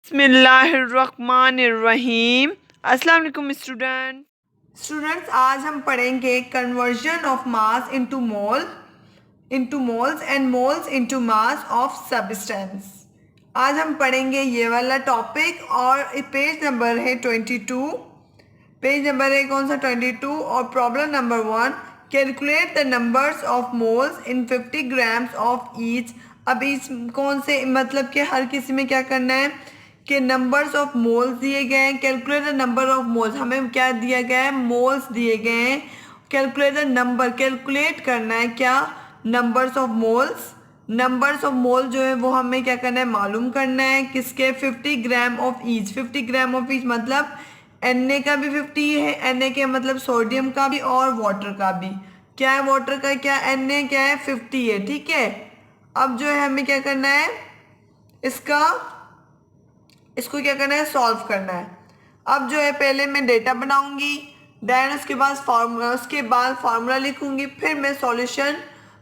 बिस्मिल्लाहिर्रहमानिर्रहीम। अस्सलाम वालेकुम स्टूडेंट्स, आज हम पढ़ेंगे conversion of mass into moles and moles into mass of substance. आज हम पढ़ेंगे ये वाला टॉपिक और पेज नंबर है 22। पेज नंबर है कौन सा 22 और problem number 1, calculate the numbers of moles in 50 grams of each. अब इस कौन से मतलब कि हर किसी में क्या करना है कि नंबर्स ऑफ मोल्स दिए गए हैं। Calculate the number of moles, हमें क्या दिया गया है, मोल्स दिए गए हैं। कैलकुलेट द नंबर, कैलकुलेट करना है क्या, numbers of moles. Numbers of mole जो है वो हमें क्या करना है, मालूम करना है किसके, 50 gram of each. 50 gram of each मतलब Na का भी 50 है, Na के मतलब सोडियम का भी और वाटर का भी। क्या है वाटर का, क्या Na क्या है 50 है, ठीक है। अब जो है हमें क्या करना है, इसको क्या करना है, सॉल्व करना है। अब जो है पहले मैं डेटा बनाऊंगी, देन उसके बाद फार्मूला लिखूंगी, फिर मैं सॉल्यूशन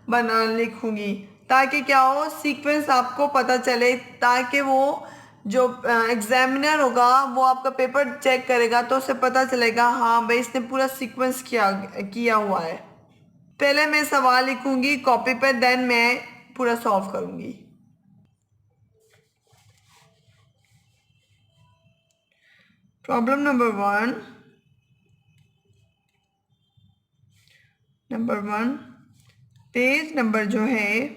बना लिखूंगी, ताकि क्या हो, सीक्वेंस आपको पता चले, ताकि वो जो एग्जामिनर होगा वो आपका पेपर चेक करेगा तो उसे पता चलेगा हाँ भाई इसने पूरा सीक्वेंस किया हुआ है। पहले मैं सवाल लिखूंगी कॉपी पर, देन मैं पूरा सॉल्व करूंगी। Problem number one, page number जो है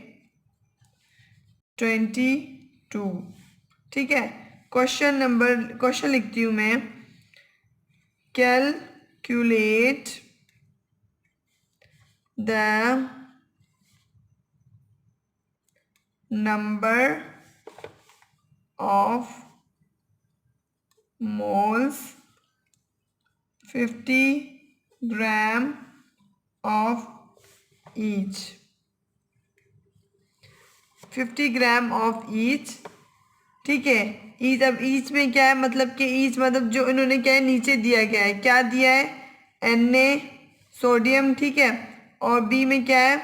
22, ठीक है। क्वेश्चन लिखती हूँ मैं, calculate the number of moles 50 gram of each. 50 gram of each, ठीक है। ईच, अब ईच में क्या है, मतलब कि ईच मतलब जो इन्होंने क्या है नीचे दिया गया है, क्या दिया है, Na सोडियम, ठीक है। और बी में क्या है,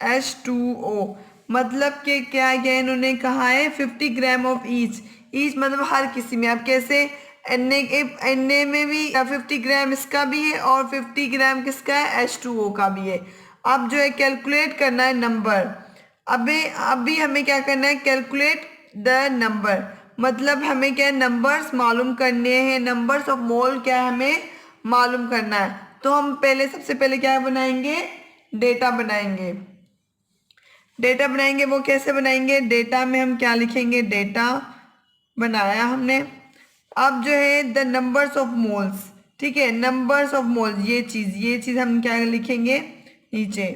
H2O, मतलब कि क्या क्या इन्होंने कहा है 50 ग्राम ऑफ ईच। ईच मतलब हर किसी में। अब कैसे, Na में भी 50 ग्राम इसका भी है और 50 ग्राम किसका है, H2O का भी है। अब जो है कैलकुलेट करना है नंबर। अभी हमें क्या करना है, कैलकुलेट द नंबर, मतलब हमें क्या है, नंबर्स मालूम करने हैं, नंबर्स ऑफ मोल क्या है हमें मालूम करना है। तो हम सबसे पहले क्या बनाएंगे, डेटा बनाएंगे। वो कैसे बनाएंगे, डेटा में हम क्या लिखेंगे, डेटा बनाया हमने। अब जो है द नंबर्स ऑफ मोल्स, ठीक है, नंबर्स ऑफ मोल्स, ये चीज हम क्या लिखेंगे नीचे,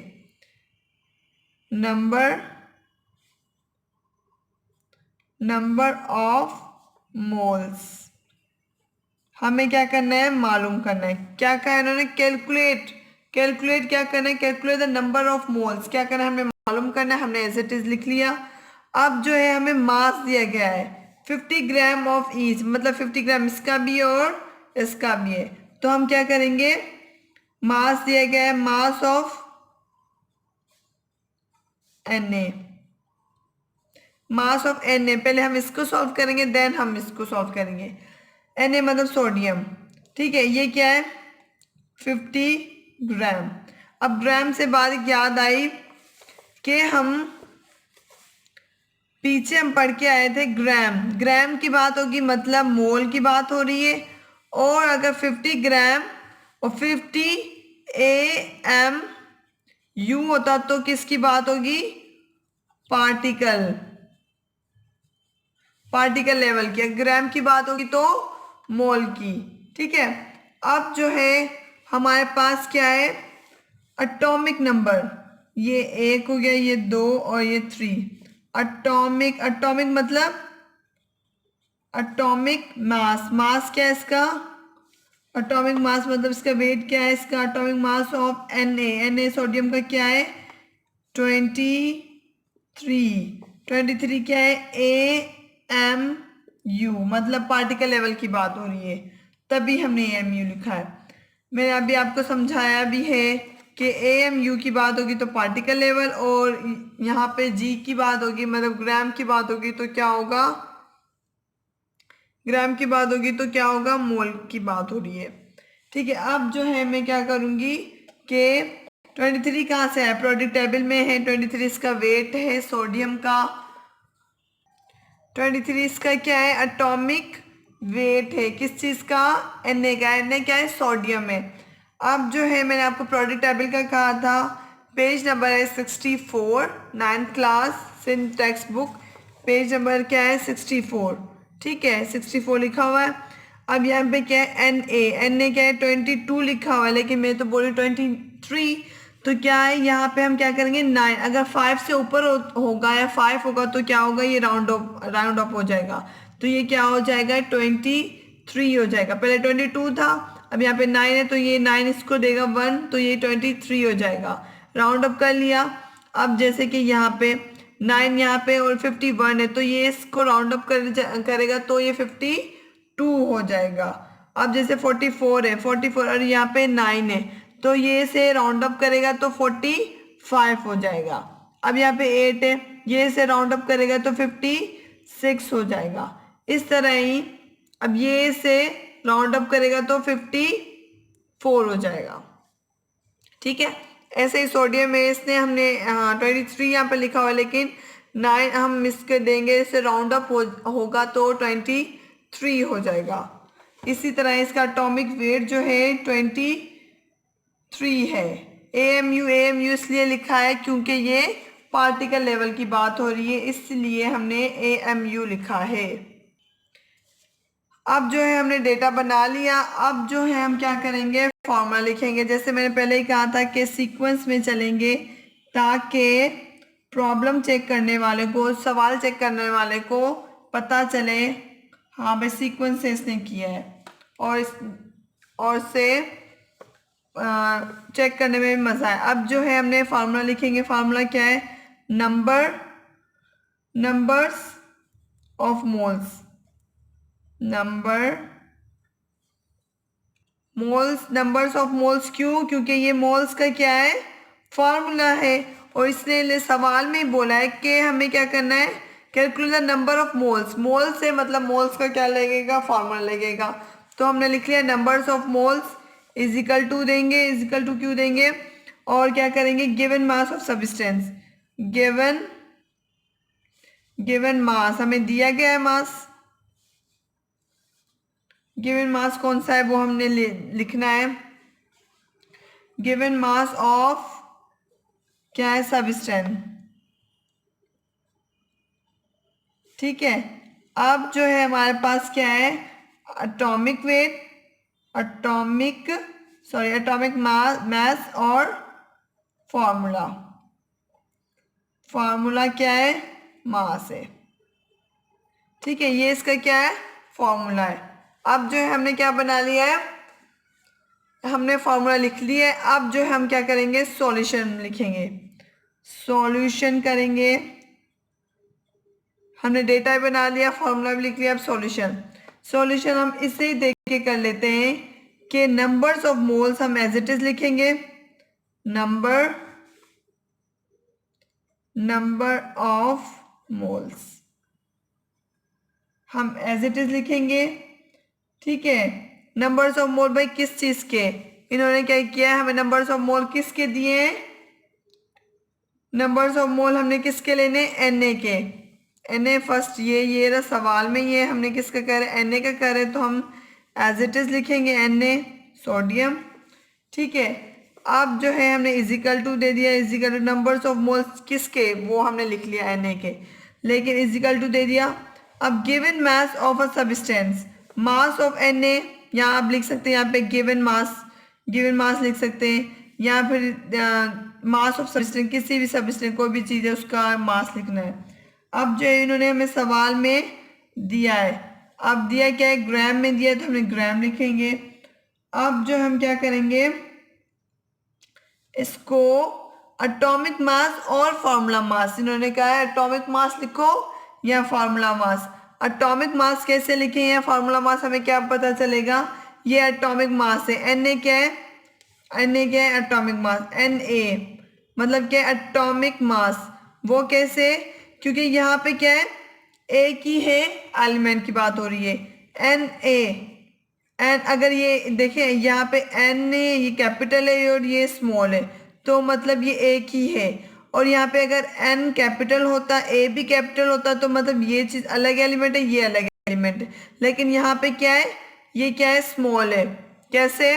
नंबर ऑफ मोल्स हमें क्या करना है, मालूम करना है। क्या कहा है इन्होंने, कैलकुलेट क्या करना है, calculate the number of moles, क्या करना है, हमें मालूम करना है। हमने एज इट इज लिख लिया। अब जो है हमें मास दिया गया है 50 ग्राम ऑफ ईच, मतलब 50 ग्राम इसका भी है और इसका भी है। तो हम क्या करेंगे, मास दिया गया है, मास ऑफ Na, पहले हम इसको सॉल्व करेंगे, देन हम इसको सॉल्व करेंगे। Na मतलब सोडियम, ठीक है। ये क्या है 50 ग्राम। अब ग्राम से बात याद आई कि पीछे हम पढ़ के आए थे ग्राम की बात होगी, मतलब मोल की बात हो रही है। और अगर 50 ग्राम और 50 AMU होता तो किसकी बात होगी, पार्टिकल लेवल की। ग्राम की बात होगी तो मोल की, ठीक है। अब जो है हमारे पास क्या है, एटॉमिक नंबर, ये 1 हो गया, ये 2 और ये 3। एटॉमिक मतलब एटॉमिक मास क्या है इसका, एटॉमिक मास मतलब इसका वेट क्या है, इसका atomic mass of Na sodium का क्या है 23 क्या है AMU, मतलब पार्टिकल लेवल की बात हो रही है, तभी हमने AMU लिखा है। मैंने अभी आपको समझाया भी है कि AMU की बात होगी तो पार्टिकल लेवल, और यहाँ पे G की बात होगी मतलब ग्राम की बात होगी तो क्या होगा, ग्राम की बात होगी तो क्या होगा, मोल की बात हो रही है। ठीक है, अब जो है मैं क्या करूँगी कि 23 कहाँ से है, प्रोडक्ट टेबल में है 23, इसका वेट है सोडियम का। 23 इसका क्या है, एटॉमिक वेट है, किस चीज़ का, Na का। Na क्या है, सोडियम है। अब जो है मैंने आपको प्रोडक्ट टेबल का कहा था, पेज नंबर है 64, 9th क्लास से टेक्स्ट बुक, पेज नंबर क्या है 64। ठीक है, 64 लिखा हुआ है। अब यहाँ पे क्या है, Na क्या है 22 लिखा हुआ है, लेकिन मैं तो बोली 23, तो क्या है यहाँ पे हम क्या करेंगे 9, अगर 5 से ऊपर होगा या 5 होगा तो क्या होगा, ये राउंड अप हो जाएगा, तो ये क्या हो जाएगा 23 हो जाएगा। पहले 22 था, अब यहाँ पे 9 है तो ये 9 इसको देगा 1, तो ये 23 हो जाएगा। राउंड अप कर लिया। अब जैसे कि यहाँ पे 9 यहाँ पे और 51 है, तो ये इसको राउंड अप करेगा तो ये 52 हो जाएगा। अब जैसे 44 है, 44 और यहाँ पे 9 है, तो ये से राउंड अप करेगा तो 45 हो जाएगा। अब यहाँ पे 8 है, ये से राउंड अप करेगा तो 56 हो जाएगा। इस तरह ही अब ये से राउंड अप करेगा तो 54 हो जाएगा। ठीक है, ऐसे ही सोडियम है, इसने हमने 23 यहाँ पे लिखा हुआ है, लेकिन 9 हम इसके देंगे, इससे राउंड अप होगा तो 23 हो जाएगा। इसी तरह इसका एटॉमिक वेट जो है 23 है। AMU इसलिए लिखा है क्योंकि ये पार्टिकल लेवल की बात हो रही है, इसलिए हमने AMU लिखा है। अब जो है हमने डेटा बना लिया। अब जो है हम क्या करेंगे, फॉर्मूला लिखेंगे। जैसे मैंने पहले ही कहा था कि सीक्वेंस में चलेंगे ताकि प्रॉब्लम चेक करने वाले को, सवाल चेक करने वाले को पता चले हाँ भाई सीक्वेंस से इसने किया है, और से चेक करने में भी मज़ा है। अब जो है हमने फार्मूला लिखेंगे। फार्मूला क्या है, numbers of moles, numbers of moles. क्यों, क्योंकि ये मोल्स का क्या है, फार्मूला है, और इसने सवाल में बोला है कि हमें क्या करना है, calculate the number of moles. Moles से मतलब मोल्स का क्या लगेगा, फार्मूला लगेगा। तो हमने लिख लिया numbers of moles is equal to देंगे, इज इक्वल टू क्यों देंगे, और क्या करेंगे, given mass of substance, given mass हमें दिया गया है, मास गिवन मास कौन सा है वो हमने लिखना है, गिवन मास ऑफ क्या है, सब्सटेंस। ठीक है, अब जो है हमारे पास क्या है, एटॉमिक वेट, एटॉमिक मास और फॉर्मूला क्या है, मास है। ठीक है, ये इसका क्या है, फॉर्मूला है। अब जो है हमने क्या बना लिया है, हमने फॉर्मूला लिख लिया है। अब जो है हम क्या करेंगे, सॉल्यूशन लिखेंगे, सॉल्यूशन करेंगे। हमने डेटा भी बना लिया, फॉर्मूला भी लिख लिया। अब सॉल्यूशन हम इसे ही देख के कर लेते हैं कि नंबर्स ऑफ मोल्स हम एज इट इज लिखेंगे, नंबर ऑफ मोल्स हम एज इट इज लिखेंगे। ठीक है, नंबर्स ऑफ मोल भाई किस चीज के, इन्होंने क्या किया है, हमें नंबर्स ऑफ मोल किसके दिए हैं, नंबर्स ऑफ मोल हमने किसके लेने, Na के। Na फर्स्ट, ये रहा सवाल में, ये हमने किसका कर रहे, Na का कर रहे, तो हम एज इट इज लिखेंगे Na सोडियम। ठीक है, अब जो है हमने इजिकल टू दे दिया, is equal to numbers of moles किसके, वो हमने लिख लिया Na के, लेकिन इजिकल टू दे दिया। अब given mass of a substance, mass of Na, यहाँ आप लिख सकते हैं, यहाँ पे गिवन मास लिख सकते हैं, या फिर मास ऑफ सब्सटेंस, किसी भी सब्सटेंस कोई भी चीज़ है उसका मास लिखना है। अब जो है इन्होंने हमें सवाल में दिया है, अब दिया क्या है, ग्राम में दिया है, तो हमने ग्राम लिखेंगे। अब जो हम क्या करेंगे, इसको एटॉमिक मास और फार्मूला मास, इन्होंने कहा है एटॉमिक मास लिखो या फार्मूला मास। एटॉमिक मास कैसे लिखें या फार्मूला मास, हमें क्या पता चलेगा, ये एटॉमिक मास है। Na क्या है, एटॉमिक मास, Na मतलब क्या, एटॉमिक मास। वो कैसे, क्योंकि यहाँ पे क्या है, एक ही है एलिमेंट की बात हो रही है, Na, एन, अगर ये देखें यहाँ पे एन है, ये कैपिटल है और ये स्मॉल है, तो मतलब ये एक ही है। और यहाँ पे अगर एन कैपिटल होता, ए भी कैपिटल होता, तो मतलब ये चीज़ अलग एलिमेंट है, ये अलग एलिमेंट है। लेकिन यहाँ पे क्या है, ये क्या है, स्मॉल है। कैसे,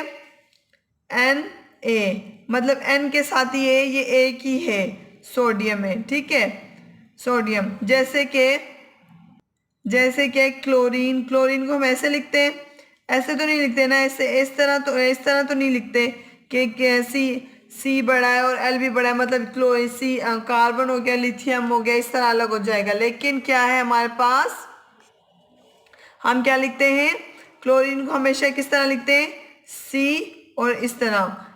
एन ए, मतलब एन के साथ ये एक ही है, सोडियम है। ठीक है, सोडियम। जैसे कि क्लोरीन, क्लोरीन को हम ऐसे लिखते हैं, ऐसे तो नहीं लिखते ना, ऐसे इस तरह तो नहीं लिखते कि सी बड़ा है और एल भी बड़ा है, मतलब सी कार्बन हो गया, लिथियम हो गया, इस तरह अलग हो जाएगा। लेकिन क्या है हमारे पास, हम क्या लिखते हैं, क्लोरीन को हमेशा किस तरह लिखते हैं, सी, और इस तरह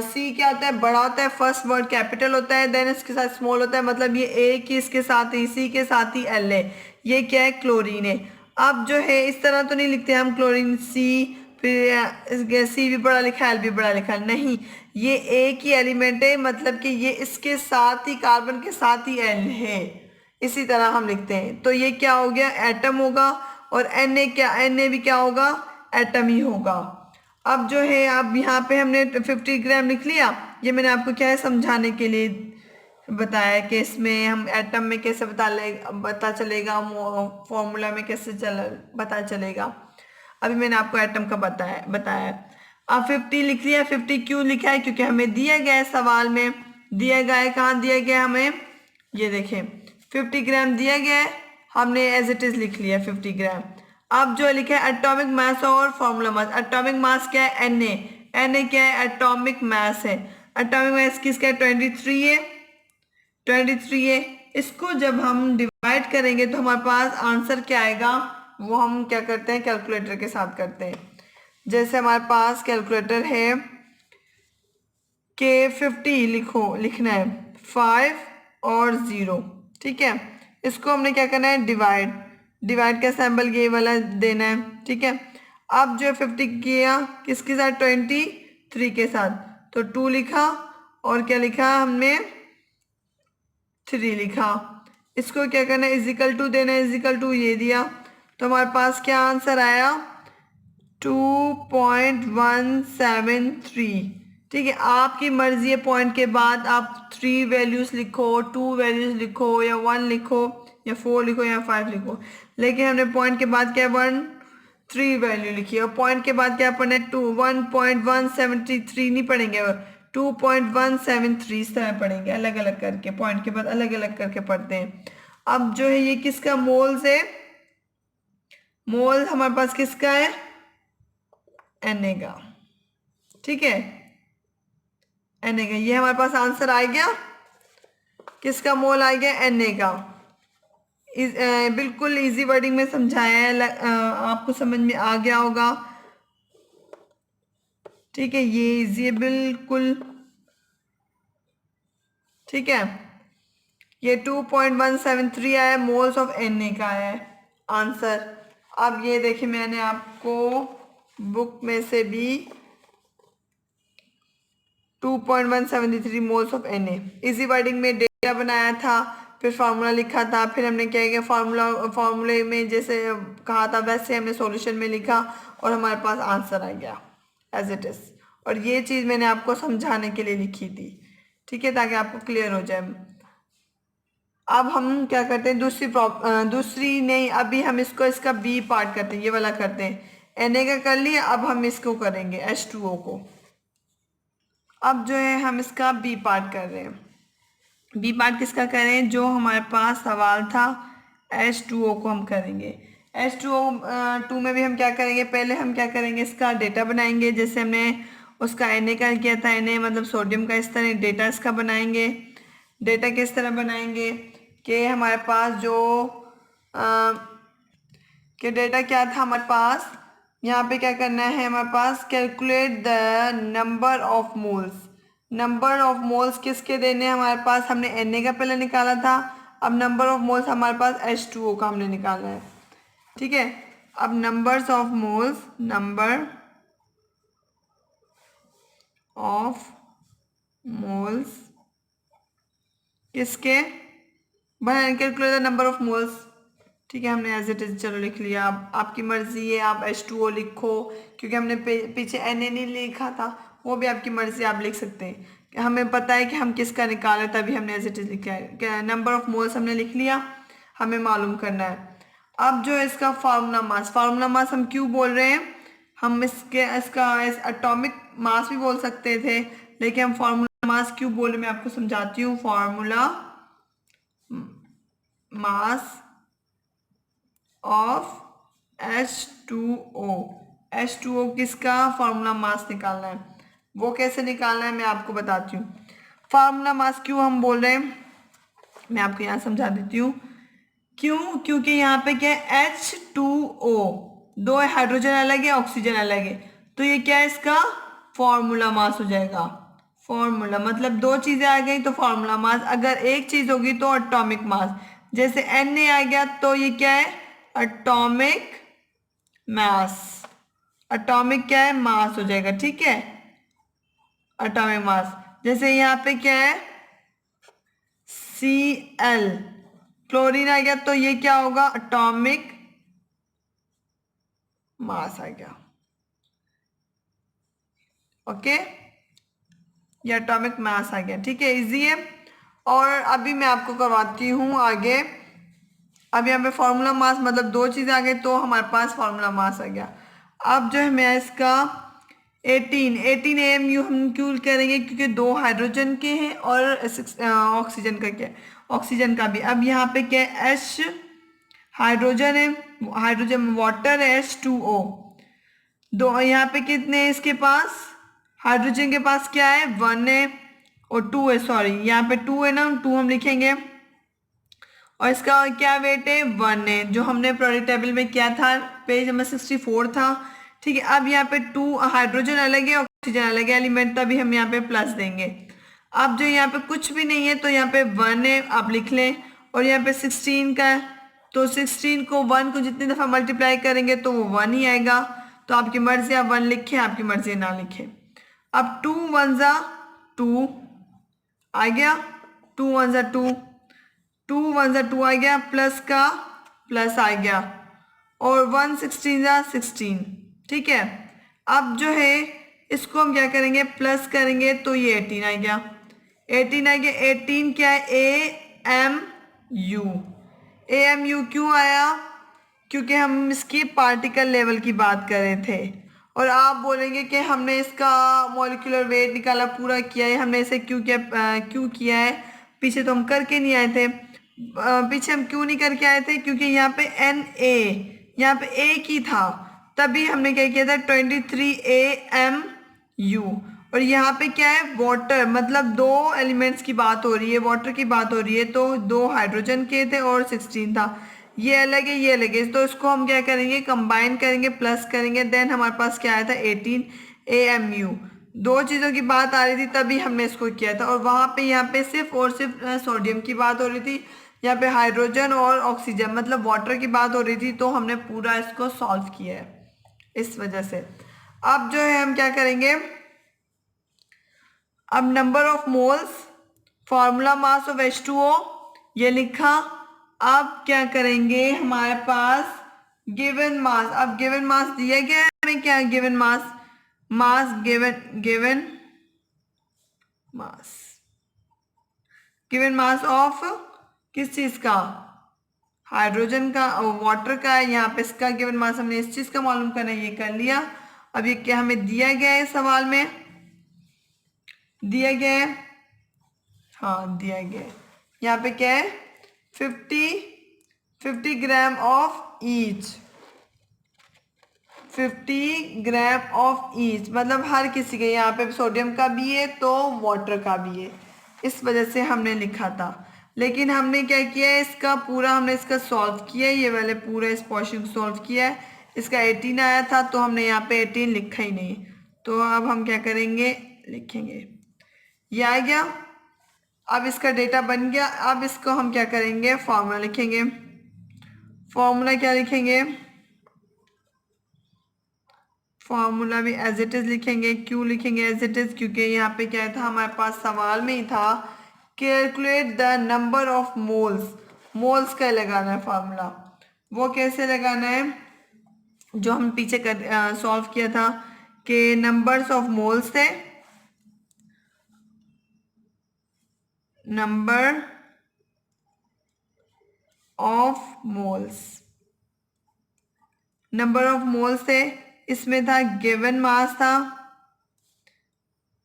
सी क्या होता है, बड़ा होता है, फर्स्ट वर्ड कैपिटल होता है, देन इसके साथ स्मॉल होता है, मतलब ये एक ही इसके साथ ही, सी के साथ ही एल है, ये क्या है, क्लोरीन है। अब जो है इस तरह तो नहीं लिखते हम क्लोरीन सी, फिर सी भी बड़ा लिखा है, एल भी बड़ा लिखा है, नहीं, ये एक ही एलिमेंट है, मतलब कि ये इसके साथ ही, कार्बन के साथ ही एल है, इसी तरह हम लिखते हैं। तो ये क्या हो गया, एटम होगा, और Na भी क्या होगा, एटम ही होगा। अब जो है, अब यहाँ पे हमने 50 ग्राम लिख लिया, ये मैंने आपको क्या है समझाने के लिए बताया कि इसमें हम एटम में कैसे पता चलेगा, फॉर्मूला में कैसे पता चलेगा। अभी मैंने आपको एटम का बताया। अब 50 लिख लिया, 50 क्यों लिखा है, क्योंकि हमें दिया गया है, सवाल में दिया गया है, कहाँ दिया गया है हमें, ये देखें 50 ग्राम दिया गया है, हमने एज इट इज लिख लिया 50 ग्राम। अब जो लिखा है एटॉमिक मास और फॉर्मूला मास, एटॉमिक मास क्या है, Na क्या है, एटॉमिक मास है, एटॉमिक मास किसका है, 23 है, 23 है। इसको जब हम डिवाइड करेंगे तो हमारे पास आंसर क्या आएगा, वो हम क्या करते हैं, कैलकुलेटर के साथ करते हैं। जैसे हमारे पास कैलकुलेटर है के 50 लिखना है 5 और 0, ठीक है। इसको हमने क्या करना है, डिवाइड का सिंबल ये वाला देना है, ठीक है। अब जो 50 किया किसके साथ, 23 के साथ, तो 2 लिखा, और क्या लिखा हमने, 3 लिखा। इसको क्या करना है, इजिकल टू देना है, इजिकल टू ये दिया, तो हमारे पास क्या आंसर आया, 2.173। ठीक है, आपकी मर्जी है, पॉइंट के बाद आप 3 वैल्यूज लिखो, 2 वैल्यूज लिखो, या 1 लिखो, या 4 लिखो, या 5 लिखो, लेकिन हमने पॉइंट के बाद क्या 3 वैल्यू लिखी है, और पॉइंट के बाद क्या पढ़ना है, 1.173 नहीं पढ़ेंगे, 2.173 इस तरह पढ़ेंगे, अलग अलग करके, पॉइंट के बाद अलग अलग करके पढ़ते हैं। अब जो है ये किसका मोल्स है, मोल हमारे पास किसका है, Na का, ठीक है, Na का, ये हमारे पास आंसर आ गया, किसका मोल आ गया, Na का। बिल्कुल इजी वर्डिंग में समझाया है, आपको समझ में आ गया होगा, ठीक है, ये इजी है बिल्कुल, ठीक है। ये 2.173 आया, मोल्स ऑफ Na का है आंसर। अब ये देखिए, मैंने आपको बुक में से भी 2.173 moles of Na easy wording में डेटा बनाया था, फिर फार्मूला लिखा था, फिर हमने क्या किया, फार्मूले में जैसे कहा था वैसे हमने सॉल्यूशन में लिखा, और हमारे पास आंसर आ गया एज इट इज। और ये चीज़ मैंने आपको समझाने के लिए लिखी थी, ठीक है, ताकि आपको क्लियर हो जाए। अब हम क्या करते हैं, दूसरी नहीं, अभी हम इसका बी पार्ट करते हैं, ये वाला करते हैं, Na का कर लिया, अब हम इसको करेंगे H2O को। अब जो है हम इसका बी पार्ट कर रहे हैं, बी पार्ट किसका करें, जो हमारे पास सवाल था H2O को हम करेंगे। H2O में भी हम क्या करेंगे, पहले हम क्या करेंगे, इसका डेटा बनाएंगे, जैसे हमने उसका Na का किया था, Na मतलब सोडियम का, इस तरह डेटा इसका बनाएंगे। डेटा किस तरह बनाएंगे कि हमारे पास जो कि डेटा क्या था हमारे पास, यहाँ पे क्या करना है हमारे पास, calculate the number of moles. Number of moles किसके देने हैं हमारे पास, हमने Na का पहले निकाला था, अब नंबर ऑफ मोल्स हमारे पास H2O का हमने निकाला है, ठीक है। अब नंबर ऑफ मोल्स किसके, calculate the number of moles, ठीक है, हमने एज इट इज चलो लिख लिया। अब आपकी मर्जी है, आप H2O लिखो, क्योंकि हमने पीछे Na नहीं लिखा था, वो भी आपकी मर्जी, आप लिख सकते हैं। कि हमें पता है कि हम किसका निकालें, तभी हमने एज इट इज लिखा है। नंबर ऑफ मोल्स हमने लिख लिया, हमें मालूम करना है। अब जो है इसका फार्मूला मास हम क्यों बोल रहे हैं, हम इसका एटॉमिक मास भी बोल सकते थे, लेकिन हम फार्मूला मास क्यों बोले मैं आपको समझाती हूँ। Formula mass of H2O, H2O किसका फार्मूला मास निकालना है, वो कैसे निकालना है मैं आपको बताती हूँ। फार्मूला मास क्यों हम बोल रहे हैं, मैं आपको यहाँ समझा देती हूँ। क्यों, क्योंकि यहाँ पे क्या है H2O, दो हाइड्रोजन अलग है, ऑक्सीजन अलग है, तो ये क्या है इसका फॉर्मूला मास हो जाएगा। फॉर्मूला मतलब दो चीजें आ गई तो फॉर्मूला मास, अगर एक चीज होगी तो एटॉमिक मास, जैसे Na आ गया तो ये क्या है एटॉमिक मास, एटॉमिक क्या है मास हो जाएगा, ठीक है एटॉमिक मास। जैसे यहाँ पे क्या है Cl, क्लोरीन आ गया तो ये क्या होगा एटॉमिक मास आ गया, ओके ये एटॉमिक मास आ गया, ठीक है इजी है। और अभी मैं आपको करवाती हूँ आगे। अब यहाँ पे फार्मूला मास मतलब दो चीज़ें आ गई तो हमारे पास फार्मूला मास आ गया। अब जो है मैं इसका 18 AMU हम क्यों करेंगे, क्योंकि दो हाइड्रोजन के हैं और ऑक्सीजन का क्या है, ऑक्सीजन का भी। अब यहाँ पे क्या है H हाइड्रोजन है, हाइड्रोजन वाटर है H2O, दो यहाँ पे कितने हैं इसके पास, हाइड्रोजन के पास क्या है 1 है और 2 है, सॉरी यहाँ पे 2 है ना, 2 हम लिखेंगे, और इसका क्या वेट है 1 है, जो हमने प्रोडक्ट टेबल में किया था, पेज नंबर 64 था, ठीक है। अब यहाँ पे 2 हाइड्रोजन अलग है, ऑक्सीजन अलग है एलिमेंट, तभी हम यहाँ पे प्लस देंगे। अब जो यहाँ पे कुछ भी नहीं है तो यहाँ पे 1 है, आप लिख लें, और यहाँ पे 16 का है, तो 16 को 1 को जितनी दफ़ा मल्टीप्लाई करेंगे तो वो 1 ही आएगा। तो आपकी मर्जी आप 1 लिखें, आपकी मर्जी ना लिखें। अब 2 1 जा 2 आ गया, 2 1 जा 2, 2 1 जा 2 आ गया, प्लस का प्लस आ गया, और 1 16 जा 16, ठीक है। अब जो है इसको हम क्या करेंगे प्लस करेंगे तो ये 18 आ गया, 18 आ गया। 18 क्या है AMU, AMU क्यों आया, क्योंकि हम इसकी पार्टिकल लेवल की बात कर रहे थे। और आप बोलेंगे कि हमने इसका मॉलिक्यूलर वेट निकाला पूरा किया है, हमने इसे क्यों किया है, पीछे तो हम करके नहीं आए थे। पीछे हम क्यों नहीं करके आए थे, क्योंकि यहाँ पे Na यहाँ पे एक ही था, तभी हमने क्या किया था 23 AMU। और यहाँ पे क्या है वाटर, मतलब दो एलिमेंट्स की बात हो रही है, वाटर की बात हो रही है, तो दो हाइड्रोजन के थे और 16 था, ये अलग है ये अलग है, तो इसको हम क्या करेंगे कंबाइन करेंगे प्लस करेंगे, देन हमारे पास क्या आया था 18 AMU। दो चीज़ों की बात आ रही थी तभी हमने इसको किया था, और वहाँ पे यहाँ पे सिर्फ और सिर्फ सोडियम की बात हो रही थी, यहाँ पे हाइड्रोजन और ऑक्सीजन मतलब वाटर की बात हो रही थी, तो हमने पूरा इसको सॉल्व किया है इस वजह से। अब जो है हम क्या करेंगे, अब number of moles, formula mass of H2O ये लिखा। अब क्या करेंगे हमारे पास गिवन मास, अब गिवन मास दिया गया है हमें, क्या given mass, mass given mass, given mass of किस चीज का, हाइड्रोजन का और वाटर का है। यहाँ पे इसका गिवन मास हमने इस चीज का मालूम करना है, ये कर लिया। अब ये क्या हमें दिया गया है सवाल में, दिया गया है, हाँ दिया गया है, यहाँ पे क्या है 50 gram of each, 50 gram of each, मतलब हर किसी के, यहाँ पे सोडियम का भी है तो वाटर का भी है, इस वजह से हमने लिखा था। लेकिन हमने क्या किया है इसका पूरा, हमने इसका सॉल्व किया है, ये वाले पूरा इस पोर्शन को सॉल्व किया है। इसका 18 आया था तो हमने यहाँ पे 18 लिखा ही नहीं, तो अब हम क्या करेंगे लिखेंगे, ये आ गया। अब इसका डेटा बन गया। अब इसको हम क्या करेंगे फॉर्मूला लिखेंगे, फॉर्मूला क्या लिखेंगे, फॉर्मूला भी एज इट इज लिखेंगे। क्यों लिखेंगे एज इट इज, क्योंकि यहाँ पे क्या था हमारे पास सवाल में ही था calculate the number of moles, moles का लगाना है फार्मूला, वो कैसे लगाना है, जो हम पीछे कर सॉल्व किया था कि नंबर्स ऑफ मोल्स थे, number of moles, number of moles थे, इसमें था गिवन मास था,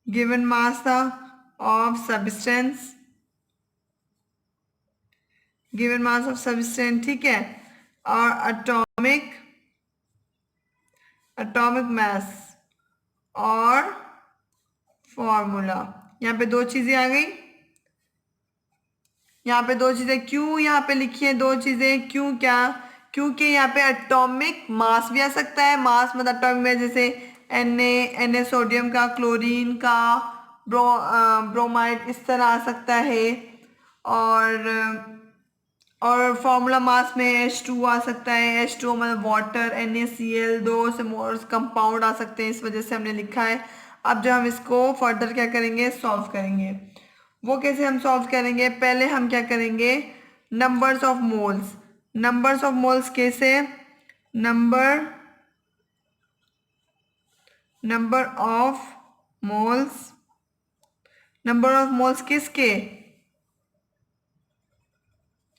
गिवन मास था of substance, given mass of substance, ठीक है, और एटॉमिक, एटॉमिक मास और फॉर्मूला। यहाँ पे दो चीजें आ गई, यहाँ पे दो चीजें, क्यों यहाँ पे लिखी है दो चीजें, क्यों, क्या, क्योंकि यहाँ पे एटॉमिक मास भी आ सकता है, मास मतलब एटॉमिक में जैसे Na सोडियम का, क्लोरीन का, ब्रोमाइड इस तरह आ सकता है, और फॉर्मूला मास में H2 आ सकता है, H2 मतलब वाटर, NaCl, दो से मोर कंपाउंड आ सकते हैं, इस वजह से हमने लिखा है। अब जो हम इसको फर्दर क्या करेंगे, सॉल्व करेंगे। वो कैसे हम सॉल्व करेंगे, पहले हम क्या करेंगे, numbers of moles, numbers of moles कैसे, number number of moles, number of moles किसके,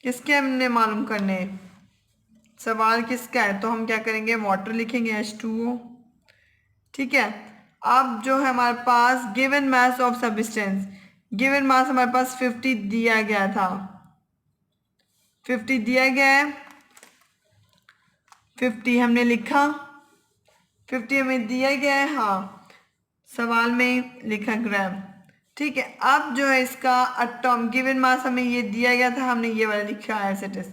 किसके हमने मालूम करने हैं, सवाल किसका है, तो हम क्या करेंगे, वाटर लिखेंगे H2O, ठीक है। अब जो है हमारे पास given mass of substance, given mass हमारे पास 50 दिया गया था, 50 दिया गया है, 50 हमने लिखा, 50 हमें दिया गया है, हाँ सवाल में लिखा ग्राम, ठीक है। अब जो है इसका एटॉम गिवन मास हमें ये दिया गया था, हमने ये वाला लिखा है एज इट इज।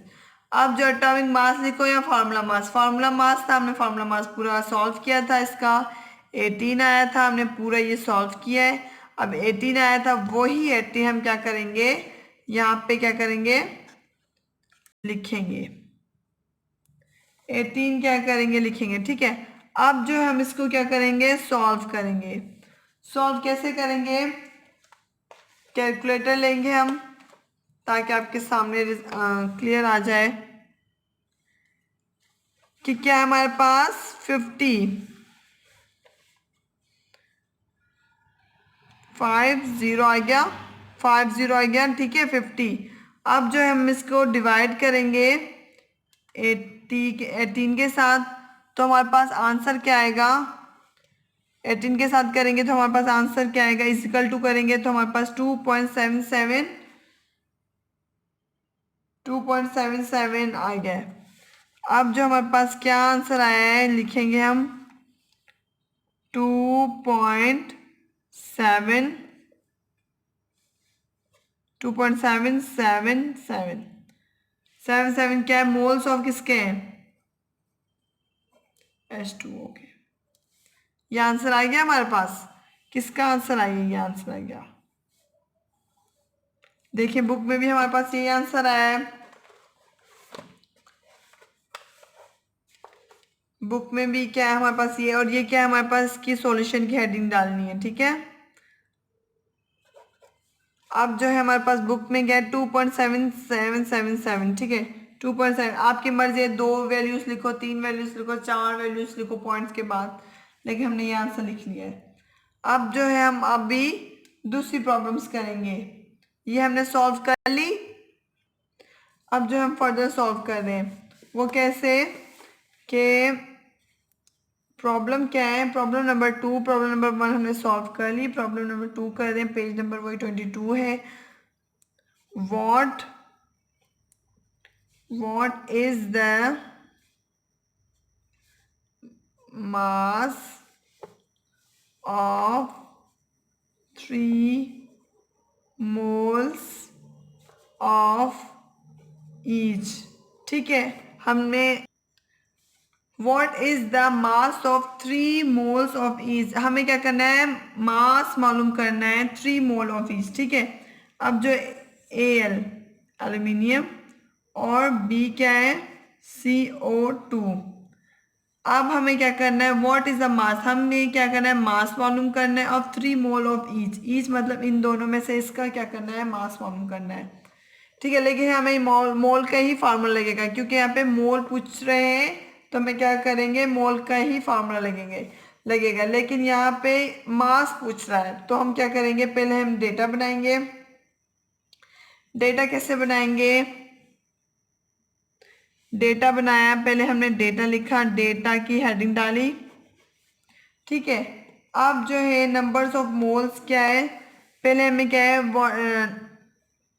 अब जो एटॉमिक मास लिखो या फार्मूला मास, फार्मूला मास था, हमने फार्मूला मास पूरा सॉल्व किया था, इसका 18 आया था, हमने पूरा ये सॉल्व किया है। अब 18 आया था, वही 18 हम क्या करेंगे, यहाँ पे क्या करेंगे, लिखेंगे 18 क्या करेंगे, लिखेंगे, ठीक है। अब जो है हम इसको क्या करेंगे, सॉल्व करेंगे। सॉल्व कैसे करेंगे, कैलकुलेटर लेंगे हम, ताकि आपके सामने क्लियर आ जाए कि क्या है हमारे पास 50, 50 आ गया, 50 आ गया, ठीक है 50। अब जो है हम इसको डिवाइड करेंगे 18 के साथ, तो हमारे पास आंसर क्या आएगा, 18 के साथ करेंगे तो हमारे पास आंसर क्या आएगा, इजिकल टू करेंगे तो हमारे पास 2.77 आ गया है। अब जो हमारे पास क्या आंसर आया है, लिखेंगे हम 2.77 क्या है, मोल्स ऑफ किसके हैं, H2O के। ये आंसर आ गया हमारे पास, किसका आंसर आ गया, ये आंसर आ गया। देखिए बुक में भी हमारे पास ये आंसर आया है, बुक में भी क्या है हमारे पास ये, और ये क्या है हमारे पास, की सॉल्यूशन की हेडिंग डालनी है, ठीक है। अब जो है हमारे पास बुक में क्या है 2.7777, ठीक है 2.7, आपकी मर्जी है, दो वैल्यूज लिखो, तीन वैल्यूज लिखो, चार वैल्यूज लिखो पॉइंट्स के बाद, लेकिन हमने ये आंसर लिख लिया है। अब जो है हम अभी दूसरी प्रॉब्लम्स करेंगे, ये हमने सॉल्व कर ली। अब जो हम फर्दर सॉल्व कर रहे हैं वो कैसे, कि प्रॉब्लम क्या है, प्रॉब्लम नंबर 2, प्रॉब्लम नंबर 1 हमने सॉल्व कर ली, प्रॉब्लम नंबर 2 कर रहे हैं, पेज नंबर वही 22 है। what is the mass of 3 moles of each, ठीक है। हमने What is the mass of 3 moles of each, हमें क्या करना है, मास मालूम करना है 3 मोल ऑफ ईच, ठीक है। अब जो Al एल्यूमिनियम और B क्या है, CO2। अब हमें क्या करना है, व्हाट इज द मास, हमें क्या करना है, मास मालूम करना है of 3 mole of each, each मतलब इन दोनों में से इसका क्या करना है, मास मालूम करना है, ठीक है, लेकिन हमें मोल मोल का ही फार्मूला लगेगा क्योंकि यहाँ पे मोल पूछ रहे हैं, तो हमें क्या करेंगे, मोल का ही फार्मूला लगेगा। लेकिन यहाँ पे मास पूछ रहा है, तो हम क्या करेंगे, पहले हम डेटा बनाएंगे। डेटा कैसे बनाएंगे, डेटा बनाया, पहले हमने डेटा लिखा, डेटा की हेडिंग डाली। ठीक है, अब जो है नंबर्स ऑफ मोल्स क्या है, पहले हमें क्या है,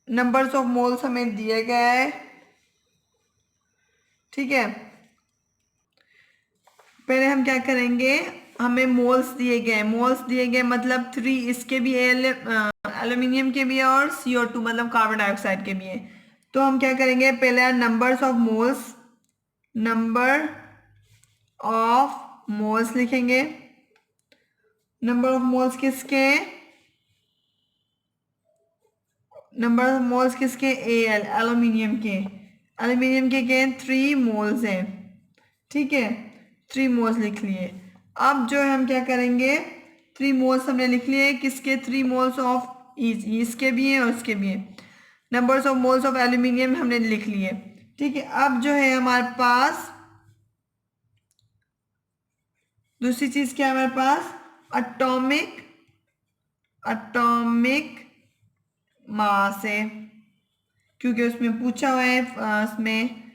नंबर्स ऑफ मोल्स हमें दिया गया है। ठीक है, पहले हम क्या करेंगे, हमें मोल्स दिए गए मतलब 3 इसके भी एल्यूमिनियम के भी है और CO2 मतलब कार्बन डाइऑक्साइड के भी है। तो हम क्या करेंगे, पहले नंबर ऑफ मोल्स लिखेंगे। नंबर ऑफ मोल्स किसके, नंबर ऑफ मोल्स किसके, एल्यूमिनियम के 3 मोल्स हैं। ठीक है, 3 मोल्स लिख लिए। अब जो है हम क्या करेंगे, 3 मोल्स हमने लिख लिए, किसके, 3 मोल्स ऑफ इसके भी हैं और इसके भी हैं। Numbers of moles of aluminium हमने लिख लिए। ठीक है, अब जो है हमारे पास दूसरी चीज क्या है, हमारे पास अटोमिक मास है, क्योंकि उसमें पूछा हुआ है, उसमें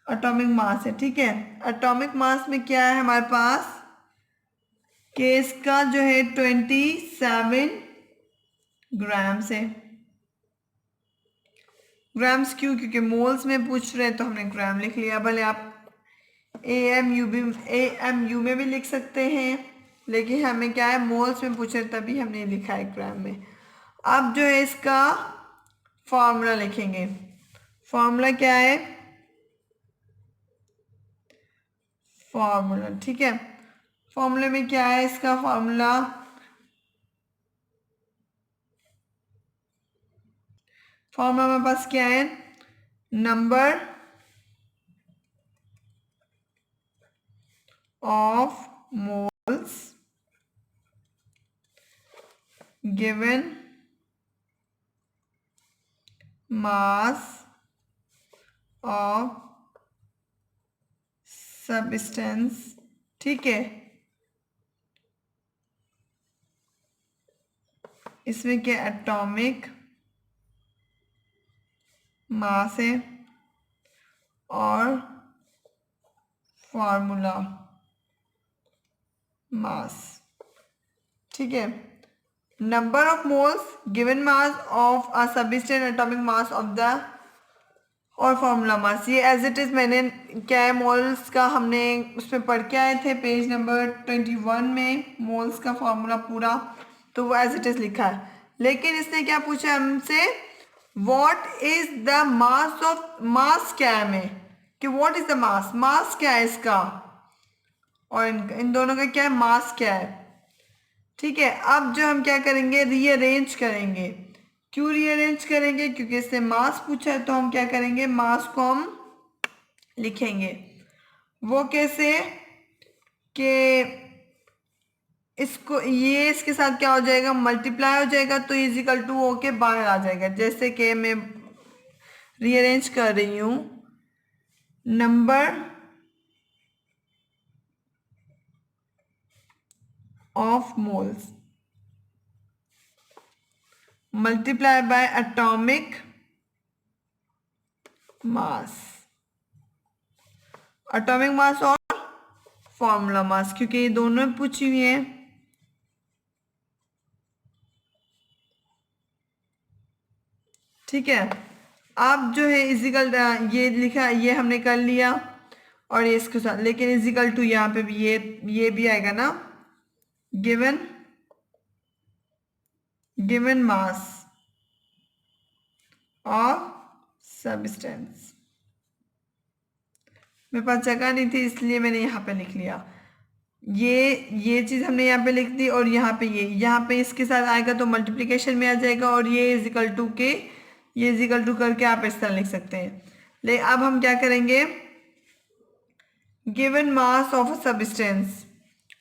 एटॉमिक मास है। ठीक है, एटॉमिक मास में क्या है हमारे पास, केस का जो है 27 ग्राम्स है। ग्राम्स क्यों, क्योंकि मोल्स में पूछ रहे हैं तो हमने ग्राम लिख लिया। भले आप AMU में भी लिख सकते हैं, लेकिन हमें क्या है, मोल्स में पूछ रहे तभी हमने लिखा है ग्राम में। अब जो है इसका फॉर्मूला लिखेंगे। फॉर्मूला क्या है, फॉर्मूला, ठीक है, फॉर्मूले में क्या है इसका फॉर्मूला, फॉर्मूला मेरे पास क्या है, number of moles given mass of substance. ठीक है, इसमें क्या एटॉमिक मास है और फॉर्मूला मास। ठीक है, number of moles given mass of a substance, atomic mass of the, और फॉर्मूला मास। ये एज इट इज मैंने क्या है, मोल्स का हमने उसमें पढ़ के आए थे, पेज नंबर 21 में मोल्स का फॉर्मूला पूरा, तो वो एज इट इज लिखा है। लेकिन इसने क्या पूछा हमसे, what is the mass of, mass क्या है हमें, कि what is the mass, mass क्या है इसका, और इन दोनों का क्या है, मास क्या है। ठीक है, अब जो हम क्या करेंगे, रीअरेंज करेंगे। क्यों रीअरेंज करेंगे, क्योंकि इससे मास पूछा है, तो हम क्या करेंगे, मास को हम लिखेंगे। वो कैसे, कि इसको, ये इसके साथ क्या हो जाएगा, मल्टीप्लाई हो जाएगा, तो इजिकल टू होके बाहर आ जाएगा। जैसे कि मैं रीअरेंज कर रही हूं, number of moles multiply by atomic mass, atomic mass और फॉर्मूला मास, क्योंकि ये दोनों पूछी हुई है। ठीक है, अब जो है इजिकल, ये लिखा, ये हमने कर लिया और ये इसके साथ, लेकिन इजिकल टू यहाँ पे भी ये भी आएगा ना, गिवन मास ऑफ सब्सटेंस। मेरे पास जगह नहीं थी इसलिए मैंने यहाँ पे लिख लिया, ये चीज हमने यहाँ पे लिख दी, और यहाँ पे यहाँ पे इसके साथ आएगा तो मल्टीप्लिकेशन में आ जाएगा, और ये इजिकल टू के, ये इजिकल टू करके आप इस तरह लिख सकते हैं। ले अब हम क्या करेंगे, given mass of a substance,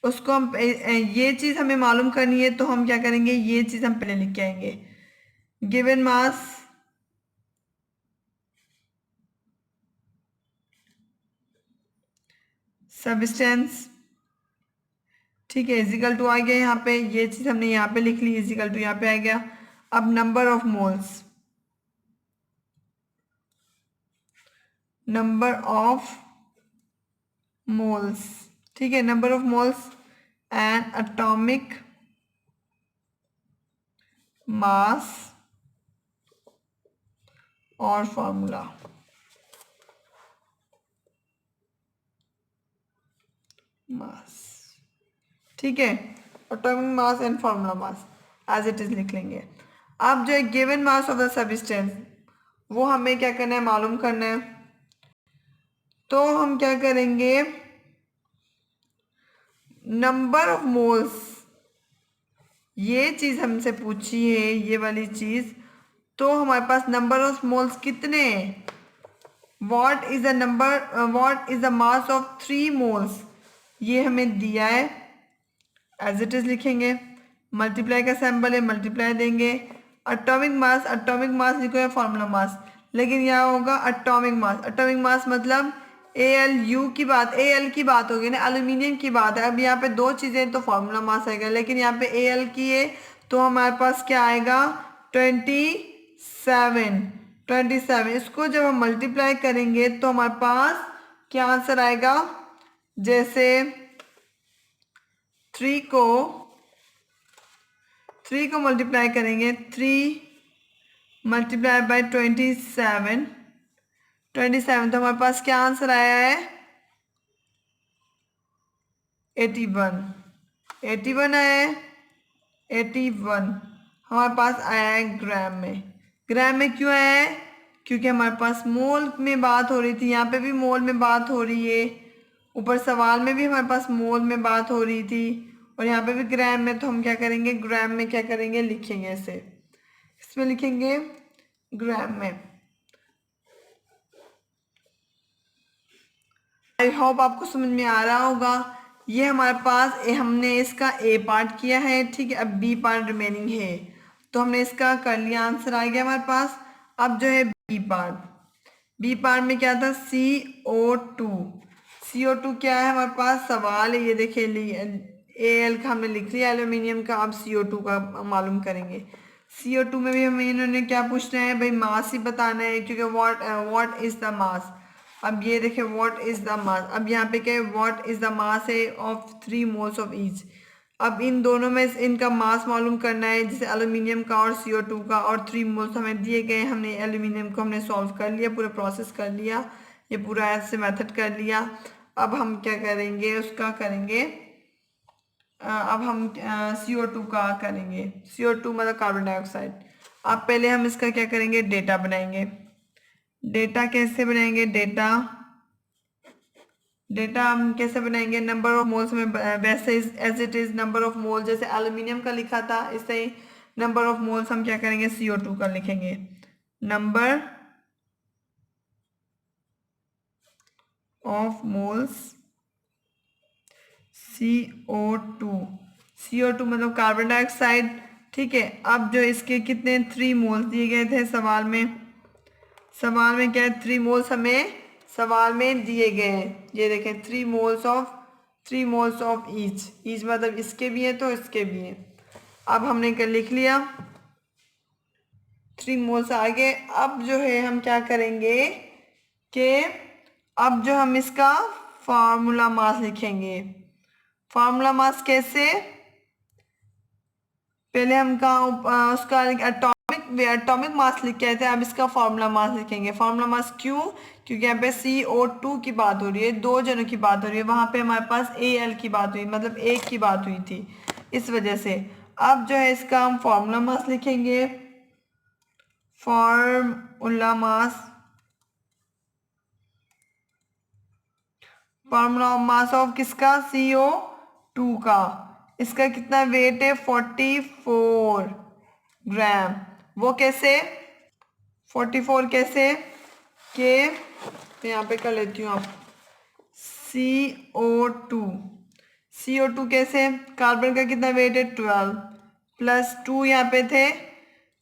उसको हम, ये चीज हमें मालूम करनी है, तो हम क्या करेंगे, ये चीज हम पहले लिख के आएंगे। गिवन मास सब्सटेंस, ठीक है, इजिकल टू आ गया यहाँ पे, ये चीज हमने यहाँ पे लिख ली, इजिकल टू यहाँ पे आ गया। अब number of moles, number of moles, ठीक है, number of moles and atomic mass और फॉर्मूला, मास, ठीक है, atomic mass and formula mass as it is लिख लेंगे। अब जो है given mass of the substance, वो हमें क्या करना है, मालूम करना है। तो हम क्या करेंगे, नंबर ऑफ मोल्स, ये चीज हमसे पूछी है, ये वाली चीज, तो हमारे पास नंबर ऑफ मोल्स कितने हैं, what is the number, what is the mass of 3 moles, ये हमें दिया है, एज इट इज लिखेंगे। मल्टीप्लाई का सिंबल है, मल्टीप्लाई देंगे। एटॉमिक मास, एटॉमिक मास लिखो या फॉर्मूला मास, लेकिन यहाँ होगा एटॉमिक मास। एटॉमिक मास मतलब ALU की बात, AL की बात होगी ना, एल्यूमिनियम की बात है। अब यहाँ पे दो चीज़ें तो फार्मूला मास आएगा, लेकिन यहाँ पे AL की है तो हमारे पास क्या आएगा, 27। 27 इसको जब हम मल्टीप्लाई करेंगे तो हमारे पास क्या आंसर आएगा, जैसे 3 को 3 को मल्टीप्लाई करेंगे, 3 मल्टीप्लाई बाय 27, 27 तो हमारे पास क्या आंसर आया है, 81। 81 आया है, 81 हमारे पास आया है ग्राम में। ग्राम में क्यों आया है, क्योंकि हमारे पास मोल में बात हो रही थी, यहाँ पे भी मोल में बात हो रही है, ऊपर सवाल में भी हमारे पास मोल में बात हो रही थी, और यहाँ पे भी ग्राम में। तो हम क्या करेंगे, ग्राम में क्या करेंगे, लिखेंगे ऐसे, इसमें लिखेंगे ग्राम में। आई होप आपको समझ में आ रहा होगा। ये हमारे पास हमने इसका A पार्ट किया है, ठीक है, अब B पार्ट रिमेनिंग है, तो हमने इसका कर लिया, आंसर आ गया हमारे पास। अब जो है B पार्ट, B पार्ट में क्या था, CO2। CO2 क्या है हमारे पास, सवाल है, ये देखिए AL का हमने लिख लिया एल्यूमिनियम का, अब CO2 का मालूम करेंगे। CO2 में भी हमें इन्होंने क्या पूछना है भाई, मास ही बताना है, क्योंकि व्हाट इज द मास। अब ये देखिए व्हाट इज द मास, अब यहाँ पे क्या है, व्हाट इज द मास है ऑफ 3 मोल्स ऑफ ईच। अब इन दोनों में इनका मास मालूम करना है, जैसे एल्यूमिनियम का और CO2 का, और 3 मोल्स हमें दिए गए, हमने एल्यूमिनियम को हमने सॉल्व कर लिया, पूरा प्रोसेस कर लिया, ये पूरा ऐसे मेथड कर लिया। अब हम क्या करेंगे, उसका करेंगे, अब हम CO2 का करेंगे, CO2 मतलब कार्बन डाइऑक्साइड। अब पहले हम इसका क्या करेंगे, डेटा बनाएंगे। डेटा कैसे बनाएंगे, डेटा हम कैसे बनाएंगे, नंबर ऑफ मोल्स में, वैसे as it is number of mole, जैसे एल्यूमिनियम का लिखा था इससे ही नंबर ऑफ मोल्स हम क्या करेंगे, CO2 का लिखेंगे, number of moles CO2। CO2 मतलब कार्बन डाइऑक्साइड, ठीक है। अब जो इसके कितने 3 मोल्स दिए गए थे सवाल में, सवाल में क्या है, 3 मोल्स हमें सवाल में दिए गए हैं, ये देखें 3 मोल्स ऑफ ईच मतलब इसके भी हैं तो इसके भी हैं। अब हमने क्या लिख लिया, 3 मोल्स आगे। अब जो है हम क्या करेंगे कि अब जो हम इसका फार्मूला मास लिखेंगे। फार्मूला मास कैसे, पहले हम कहा उसका एटॉमिक मास लिख के आए थे, अब इसका फार्मूला मास लिखेंगे। फार्मूला मास क्यों, क्योंकि यहाँ पे CO2 की बात हो रही है, 2 जनों की बात हो रही है, वहां पे हमारे पास AL की बात हुई, मतलब एक की बात हुई थी, इस वजह से। अब जो है इसका हम फार्मूला मास लिखेंगे, फार्मूला मास ऑफ किसका, CO2 का। इसका कितना वेट है, 44 ग्राम। वो कैसे, 44 कैसे के, तो यहाँ पे कर लेती हूँ आप, CO2, CO2 कैसे, कार्बन का कितना वेट है 12 प्लस 2 यहाँ पे थे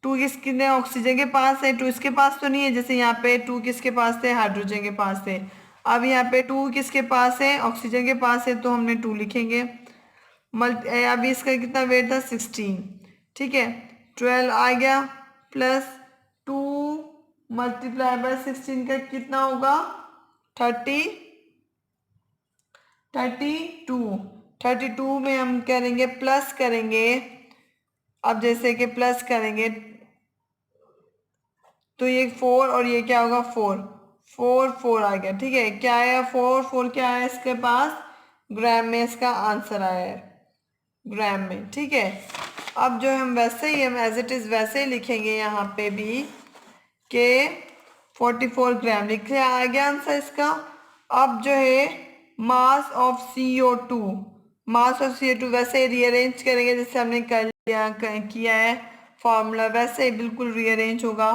2 किसके ऑक्सीजन के पास है, 2 इसके पास तो नहीं है। जैसे यहाँ पे 2 किसके पास थे, हाइड्रोजन के पास थे। अब यहाँ पे 2 किसके पास है, ऑक्सीजन के पास है, तो हमने 2 लिखेंगे। अभी इसका कितना वेट था, 16। ठीक है, 12 आ गया प्लस 2 मल्टीप्लाई बाय 16 का कितना होगा, 32। 32 में हम करेंगे प्लस करेंगे। अब जैसे कि प्लस करेंगे तो ये 4 और ये क्या होगा, 4 आ गया। ठीक है, क्या आया, 4 क्या आया इसके पास, ग्राम में इसका आंसर आया है, ग्राम में। ठीक है, अब जो हम वैसे ही हम एज इट इज़ वैसे ही लिखेंगे यहाँ पे भी के 44 ग्राम लिख लिया, आ गया आंसर इसका। अब जो है mass of CO2, mass of CO2 वैसे ही रीअरेंज करेंगे जैसे हमने किया है फॉर्मूला, वैसे ही बिल्कुल रीअरेंज होगा।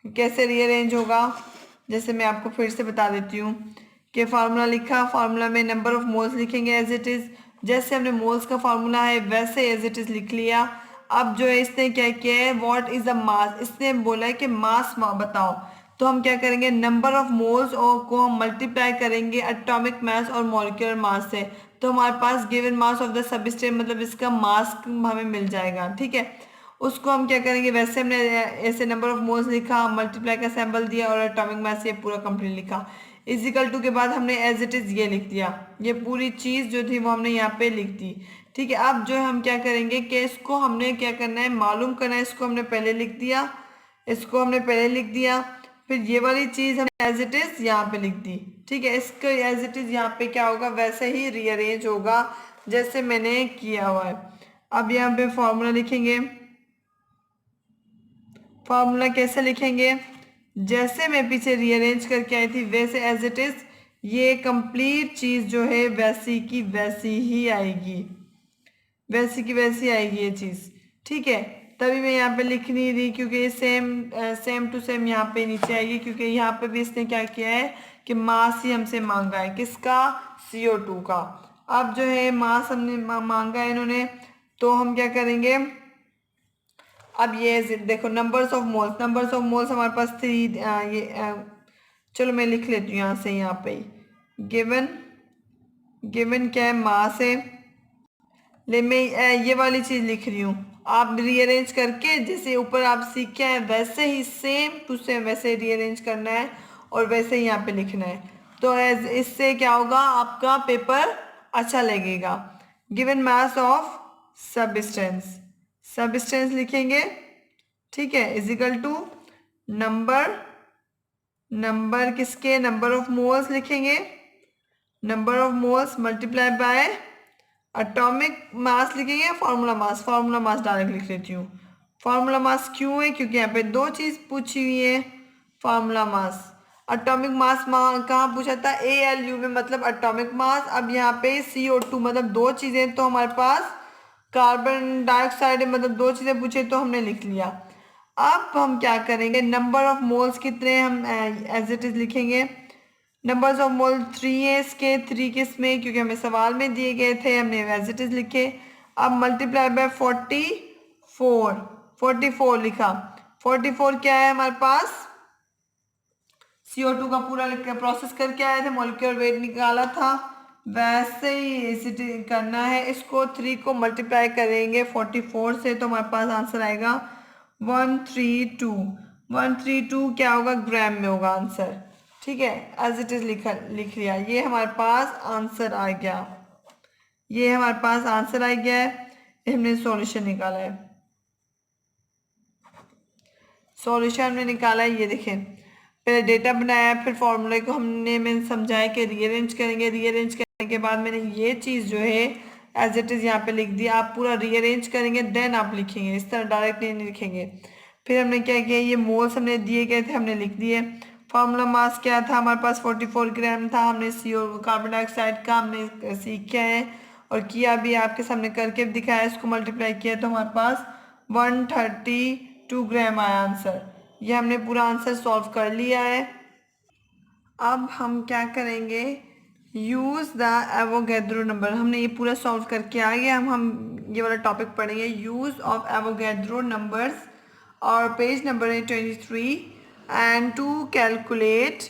कैसे रीअरेंज होगा, जैसे मैं आपको फिर से बता देती हूँ कि फार्मूला लिखा, फार्मूला में नंबर ऑफ मोल्स लिखेंगे एज इट इज़, जैसे हमने मोल्स का फार्मूला है वैसे एज इट इज़ लिख लिया। अब जो है इसने क्या किया है, व्हाट इज़ द मास, इसने बोला है कि मास बताओ, तो हम क्या करेंगे, नंबर ऑफ मोल्स और को हम मल्टीप्लाई करेंगे एटॉमिक मास और मॉलिक्यूलर मास से, तो हमारे पास given mass of the substance मतलब इसका मास हमें मिल जाएगा। ठीक है, उसको हम क्या करेंगे, वैसे हमने ऐसे नंबर ऑफ मोल्स लिखा, मल्टीप्लाई का सिंबल दिया और एटॉमिक मास ये पूरा कंप्लीट लिखा। इजिकल टू के बाद हमने एज इट इज़ ये लिख दिया, ये पूरी चीज़ जो थी वो हमने यहाँ पे लिख दी। ठीक है, अब जो हम क्या करेंगे कि इसको हमने क्या करना है, मालूम करना है, इसको हमने पहले लिख दिया, इसको हमने पहले लिख दिया, फिर ये वाली चीज़ हमने एज इट इज़ यहाँ पे लिख दी। ठीक है, इसका एज इट इज़ यहाँ पे क्या होगा, वैसे ही रीअरेंज होगा जैसे मैंने किया हुआ है। अब यहाँ पे फॉर्मूला लिखेंगे, फॉर्मूला कैसे लिखेंगे, जैसे मैं पीछे रीअरेंज करके आई थी वैसे एज इट इज़ ये कंप्लीट चीज़ जो है वैसी की वैसी ही आएगी, वैसी की वैसी आएगी ये चीज़। ठीक है, तभी मैं यहाँ पे लिख नहीं रही क्योंकि ये सेम टू सेम यहाँ पे नीचे आएगी, क्योंकि यहाँ पे भी इसने क्या किया है कि मास ही हमसे मांगा है, किसका, CO2 का। अब जो है मास हमने मांगा है इन्होंने, तो हम क्या करेंगे, अब ये देखो numbers of moles, numbers of moles हमारे पास 3, चलो मैं लिख लेती हूँ यहाँ से, यहाँ पे गिवन, गिवन क्या है, मास है। ले मैं ये वाली चीज़ लिख रही हूँ, आप रीअरेंज करके जैसे ऊपर आप सीखे हैं वैसे ही सेम टू सेम वैसे रीअरेंज करना है और वैसे ही यहाँ पे लिखना है, तो इससे क्या होगा, आपका पेपर अच्छा लगेगा। Given mass of substance, substance लिखेंगे। ठीक है, इजिकल टू नंबर, नंबर किसके, नंबर ऑफ मोल्स लिखेंगे, number of moles multiply by atomic mass लिखेंगे, formula mass, formula mass direct लिख लेती हूँ। फार्मूला मास क्यों है, क्योंकि यहाँ पे दो चीज़ पूछी हुई है, फार्मूला मास, एटॉमिक मास कहाँ पूछा था, ALU में, मतलब एटॉमिक मास। अब यहाँ पे CO2 मतलब दो चीज़ें, तो हमारे पास कार्बन डाइऑक्साइड मतलब दो चीज़ें पूछे तो हमने लिख लिया। अब हम क्या करेंगे, नंबर ऑफ मोल्स कितने हम एज इट इज़ लिखेंगे, नंबर्स ऑफ मोल 3 है इसके, 3 किस में, क्योंकि हमें सवाल में दिए गए थे, हमने एज इट इज़ लिखे। अब मल्टीप्लाई बाय 44 लिखा, 44 क्या है हमारे पास, CO2 का पूरा प्रोसेस करके आए थे, मॉलिक्यूलर वेट निकाला था, वैसे ही इसी करना है इसको। 3 को मल्टीप्लाई करेंगे 44 से तो हमारे पास आंसर आएगा 132, 132 क्या होगा, ग्राम में होगा आंसर। ठीक है, एज इट इज़ लिख लिया, ये हमारे पास आंसर आ गया, ये हमारे पास आंसर आ गया है, हमने सॉल्यूशन निकाला है, सॉल्यूशन हमने निकाला है। ये देखें, पहले डेटा बनाया, फिर फॉर्मूले को मैंने समझाया कि रीअरेंज करेंगे, रीअरेंज करने के बाद मैंने ये चीज़ जो है एज इट इज़ यहाँ पे लिख दिया। आप पूरा रीअरेंज करेंगे देन आप लिखेंगे, इस तरह डायरेक्ट नहीं लिखेंगे। फिर हमने क्या किया, ये मोल्स हमने दिए गए थे हमने लिख दिए। फार्मूला मास क्या था हमारे पास, 44 ग्राम था। हमने CO कार्बन डाइऑक्साइड का हमने सीखा है और किया भी, आपके सामने करके दिखाया, इसको मल्टीप्लाई किया तो हमारे पास 132 ग्राम आया आंसर। ये हमने पूरा आंसर सॉल्व कर लिया है। अब हम क्या करेंगे, यूज़ द एवोगैड्रो नंबर, हमने ये पूरा सॉल्व करके आ गया। हम ये वाला टॉपिक पढ़ेंगे, यूज़ ऑफ एवोगैड्रो नंबर्स और पेज नंबर है 23 and to calculate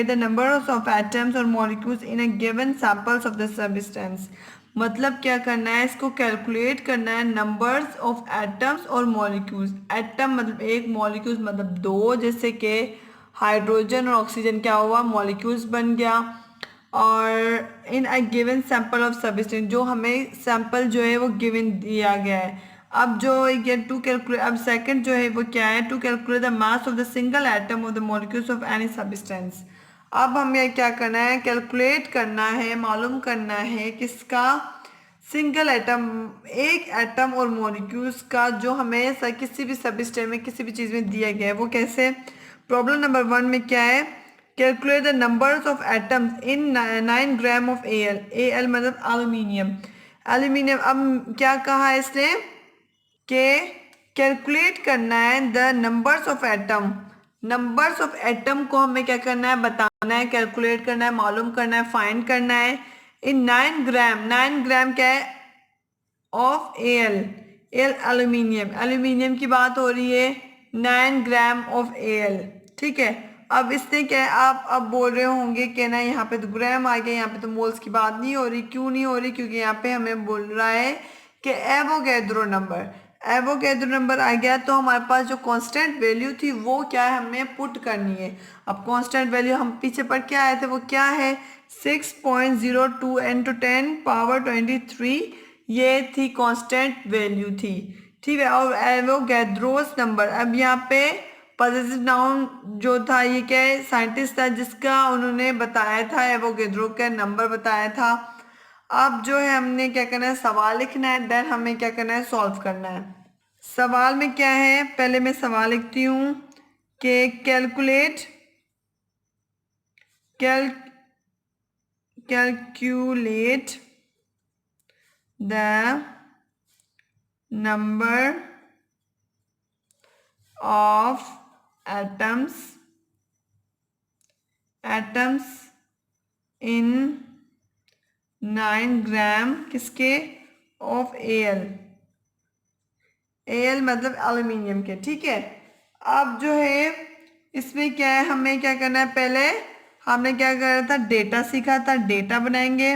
the number of atoms और molecules in a given samples of the substance. मतलब क्या करना है, इसको कैलकुलेट करना है नंबर्स ऑफ एटम्स और मॉलिक्यूल्स। एटम मतलब एक, मॉलिक्यूल्स मतलब दो, जैसे कि हाइड्रोजन और ऑक्सीजन क्या हुआ, मॉलिक्यूल्स बन गया। और in a given sample of substance, जो हमें सैंपल जो है वो गिवन दिया गया है। अब जो ये टू कैलकुलेट, अब सेकंड जो है वो क्या है, to calculate the mass of the single atom of the molecules of any substance. अब हमें क्या करना है, कैलकुलेट करना है, मालूम करना है किसका, सिंगल एटम, एक एटम और मॉलिक्यूल्स का जो हमें किसी भी सबस्टेंस में किसी भी चीज़ में दिया गया है। वो कैसे, प्रॉब्लम नंबर 1 में क्या है, calculate the numbers of atoms in 9 gram of L. L मतलब एल्यूमिनियम। एल्यूमिनियम, अब क्या कहा है इसने कि कैलकुलेट करना है the numbers of atom. Numbers of atom को हमें क्या करना है, बताना है, कैलकुलेट करना है, मालूम करना है, फाइंड करना है। इन 9 ग्राम क्या है, of L. L aluminium, aluminium की बात हो रही है, 9 ग्राम ऑफ एल। ठीक है। अब इसने क्या है, आप अब बोल रहे होंगे कि ना यहाँ पे तो ग्राम आ गया, यहाँ पे तो मोल्स की बात नहीं हो रही। क्यों नहीं हो रही, क्योंकि यहाँ पे हमें बोल रहा है कि एवोगैड्रो नंबर। एवोगैड्रो नंबर आ गया तो हमारे पास जो कांस्टेंट वैल्यू थी वो क्या है, हमें पुट करनी है। अब कांस्टेंट वैल्यू हम पीछे पढ़ के आए थे, वो क्या है, 6.02 × 10⁻23। ये थी कांस्टेंट वैल्यू थी। ठीक है। और एवोगैड्रोस नंबर, अब यहाँ पे पॉजेसिव नाउन जो था, ये क्या है, साइंटिस्ट था जिसका उन्होंने बताया था, एवोगैड्रो का नंबर बताया था। अब जो है हमने क्या करना है, सवाल लिखना है, देन हमें क्या करना है, सॉल्व करना है। सवाल में क्या है, पहले मैं सवाल लिखती हूँ कि calculate the number of atoms in 9 ग्राम किसके, ऑफ एल। एल मतलब एल्यूमिनियम के। ठीक है। अब जो है इसमें क्या है, हमें क्या करना है, पहले हमने क्या करा था, डेटा सीखा था, डेटा बनाएंगे।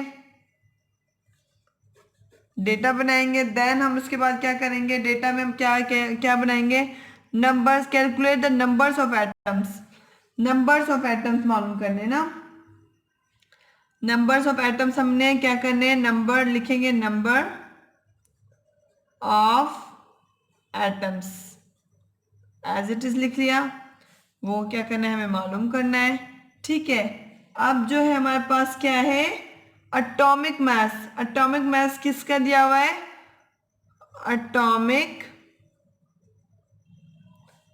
देन हम उसके बाद क्या करेंगे, डेटा में हम क्या क्या, क्या बनाएंगे, numbers, calculate the numbers of atoms. Numbers of atoms मालूम करने ना, नंबर्स ऑफ एटम्स हमने क्या करने हैं, नंबर लिखेंगे, number of atoms as it is लिख लिया। वो क्या करना है, हमें मालूम करना है। ठीक है। अब जो है हमारे पास क्या है, एटॉमिक मास। एटॉमिक मास किसका दिया हुआ है, एटॉमिक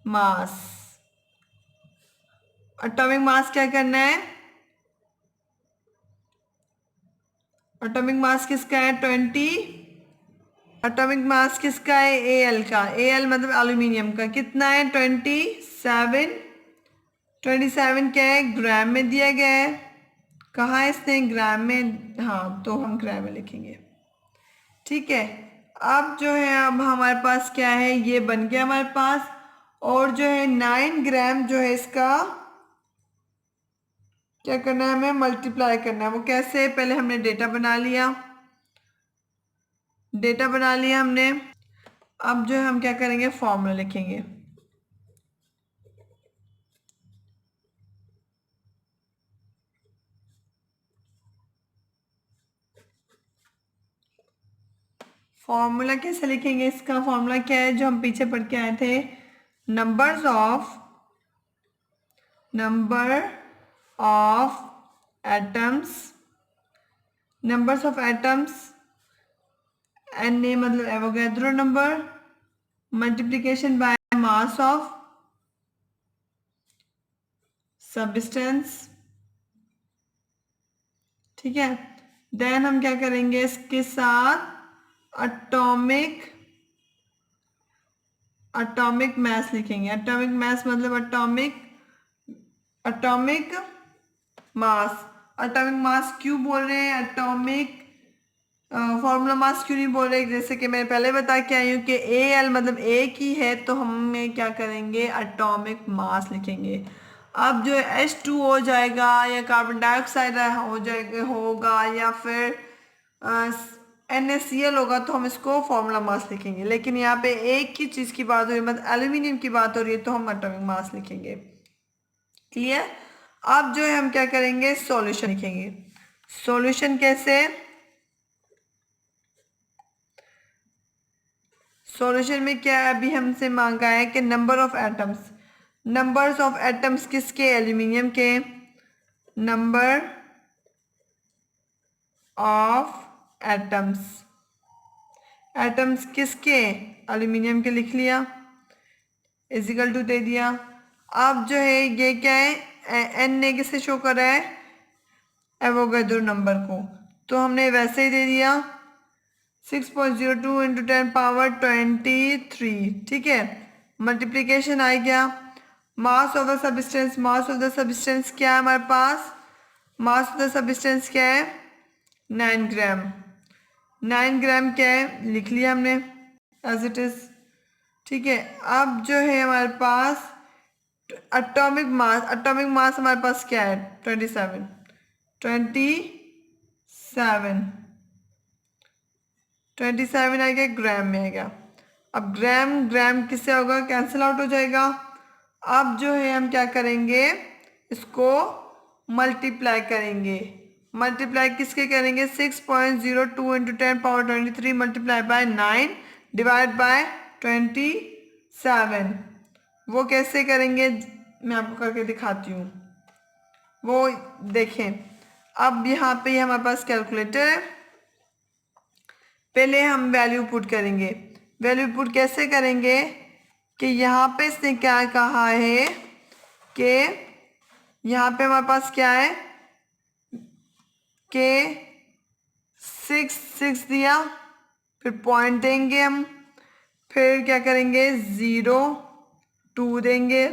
मास। एटॉमिक मास क्या करना है, एटॉमिक मास किसका है, 20। एटॉमिक मास किसका है, एल का। एल मतलब एल्यूमिनियम का। कितना है, 27। 27 क्या है, ग्राम में दिया गया है। कहा है इसने, ग्राम में, हाँ तो हम ग्राम में लिखेंगे। ठीक है। अब जो है, अब हमारे पास क्या है, ये बन गया हमारे पास। और जो है 9 ग्राम जो है इसका क्या करना है, हमें मल्टीप्लाई करना है। वो कैसे, पहले हमने डेटा बना लिया हमने। अब जो है हम क्या करेंगे, फॉर्मूला लिखेंगे। फॉर्मूला कैसे लिखेंगे, इसका फॉर्मूला क्या है, जो हम पीछे पढ़ के आए थे, number of atoms, N A मतलब Avogadro number, multiplication by mass of substance. ठीक है। देन हम क्या करेंगे, इसके साथ एटॉमिक मास लिखेंगे। एटॉमिक मास मतलब एटॉमिक मास क्यों बोल रहे हैं, एटॉमिक फॉर्मूला मास क्यों नहीं बोल रहे, जैसे कि मैं पहले बता के आई हूँ कि AL मतलब एक ही है, तो हमें क्या करेंगे, एटॉमिक मास लिखेंगे। अब जो H2 हो जाएगा या कार्बन डाइऑक्साइड हो जाएगा होगा या फिर NaCl होगा, तो हम इसको फॉर्मूला मास लिखेंगे। लेकिन यहाँ पे एक ही चीज़ की बात हो रही है, मतलब एल्यूमिनियम की बात हो रही है, तो हम एटॉमिक मास लिखेंगे। क्लियर। अब जो है हम क्या करेंगे, सॉल्यूशन लिखेंगे। सॉल्यूशन कैसे, सॉल्यूशन में क्या है, अभी हमसे मांगा है कि number of atoms, numbers of atoms किसके, एल्यूमिनियम के, नंबर ऑफ एटम्स, एटम्स किसके, एल्यूमिनियम के, लिख लिया, इजिकल टू दे दिया। अब जो है ये क्या है, एन ने किसे शो करा है, एवोगैड्रो नंबर को, तो हमने वैसे ही दे दिया 6.02 इंटू 10 पावर 23, ठीक है। मल्टीप्लीकेशन आ गया। मास of the substance, mass of the substance क्या है हमारे पास, मास ऑफ द सब्सटेंस क्या है, 9 ग्राम, 9 ग्राम क्या है, लिख लिया हमने एज इट इज, ठीक है। अब जो है हमारे पास एटॉमिक मास, एटॉमिक मास हमारे पास क्या है, 27, 27 आ गया, ग्राम में आ गया। अब ग्राम ग्राम किससे होगा, कैंसिल आउट हो जाएगा। अब जो है हम क्या करेंगे, इसको मल्टीप्लाई करेंगे। मल्टीप्लाई किसके करेंगे, 6.02 into 10 power 23 multiply by 9 divide by 27। वो कैसे करेंगे, मैं आपको करके दिखाती हूँ, वो देखें। अब यहाँ पे हमारे पास कैलकुलेटर है, पहले हम वैल्यू पुट करेंगे। वैल्यू पुट कैसे करेंगे कि यहाँ पे इसने क्या कहा है कि यहाँ पे हमारे पास क्या है कि 6 दिया, फिर पॉइंट देंगे हम, फिर क्या करेंगे 0 2 देंगे,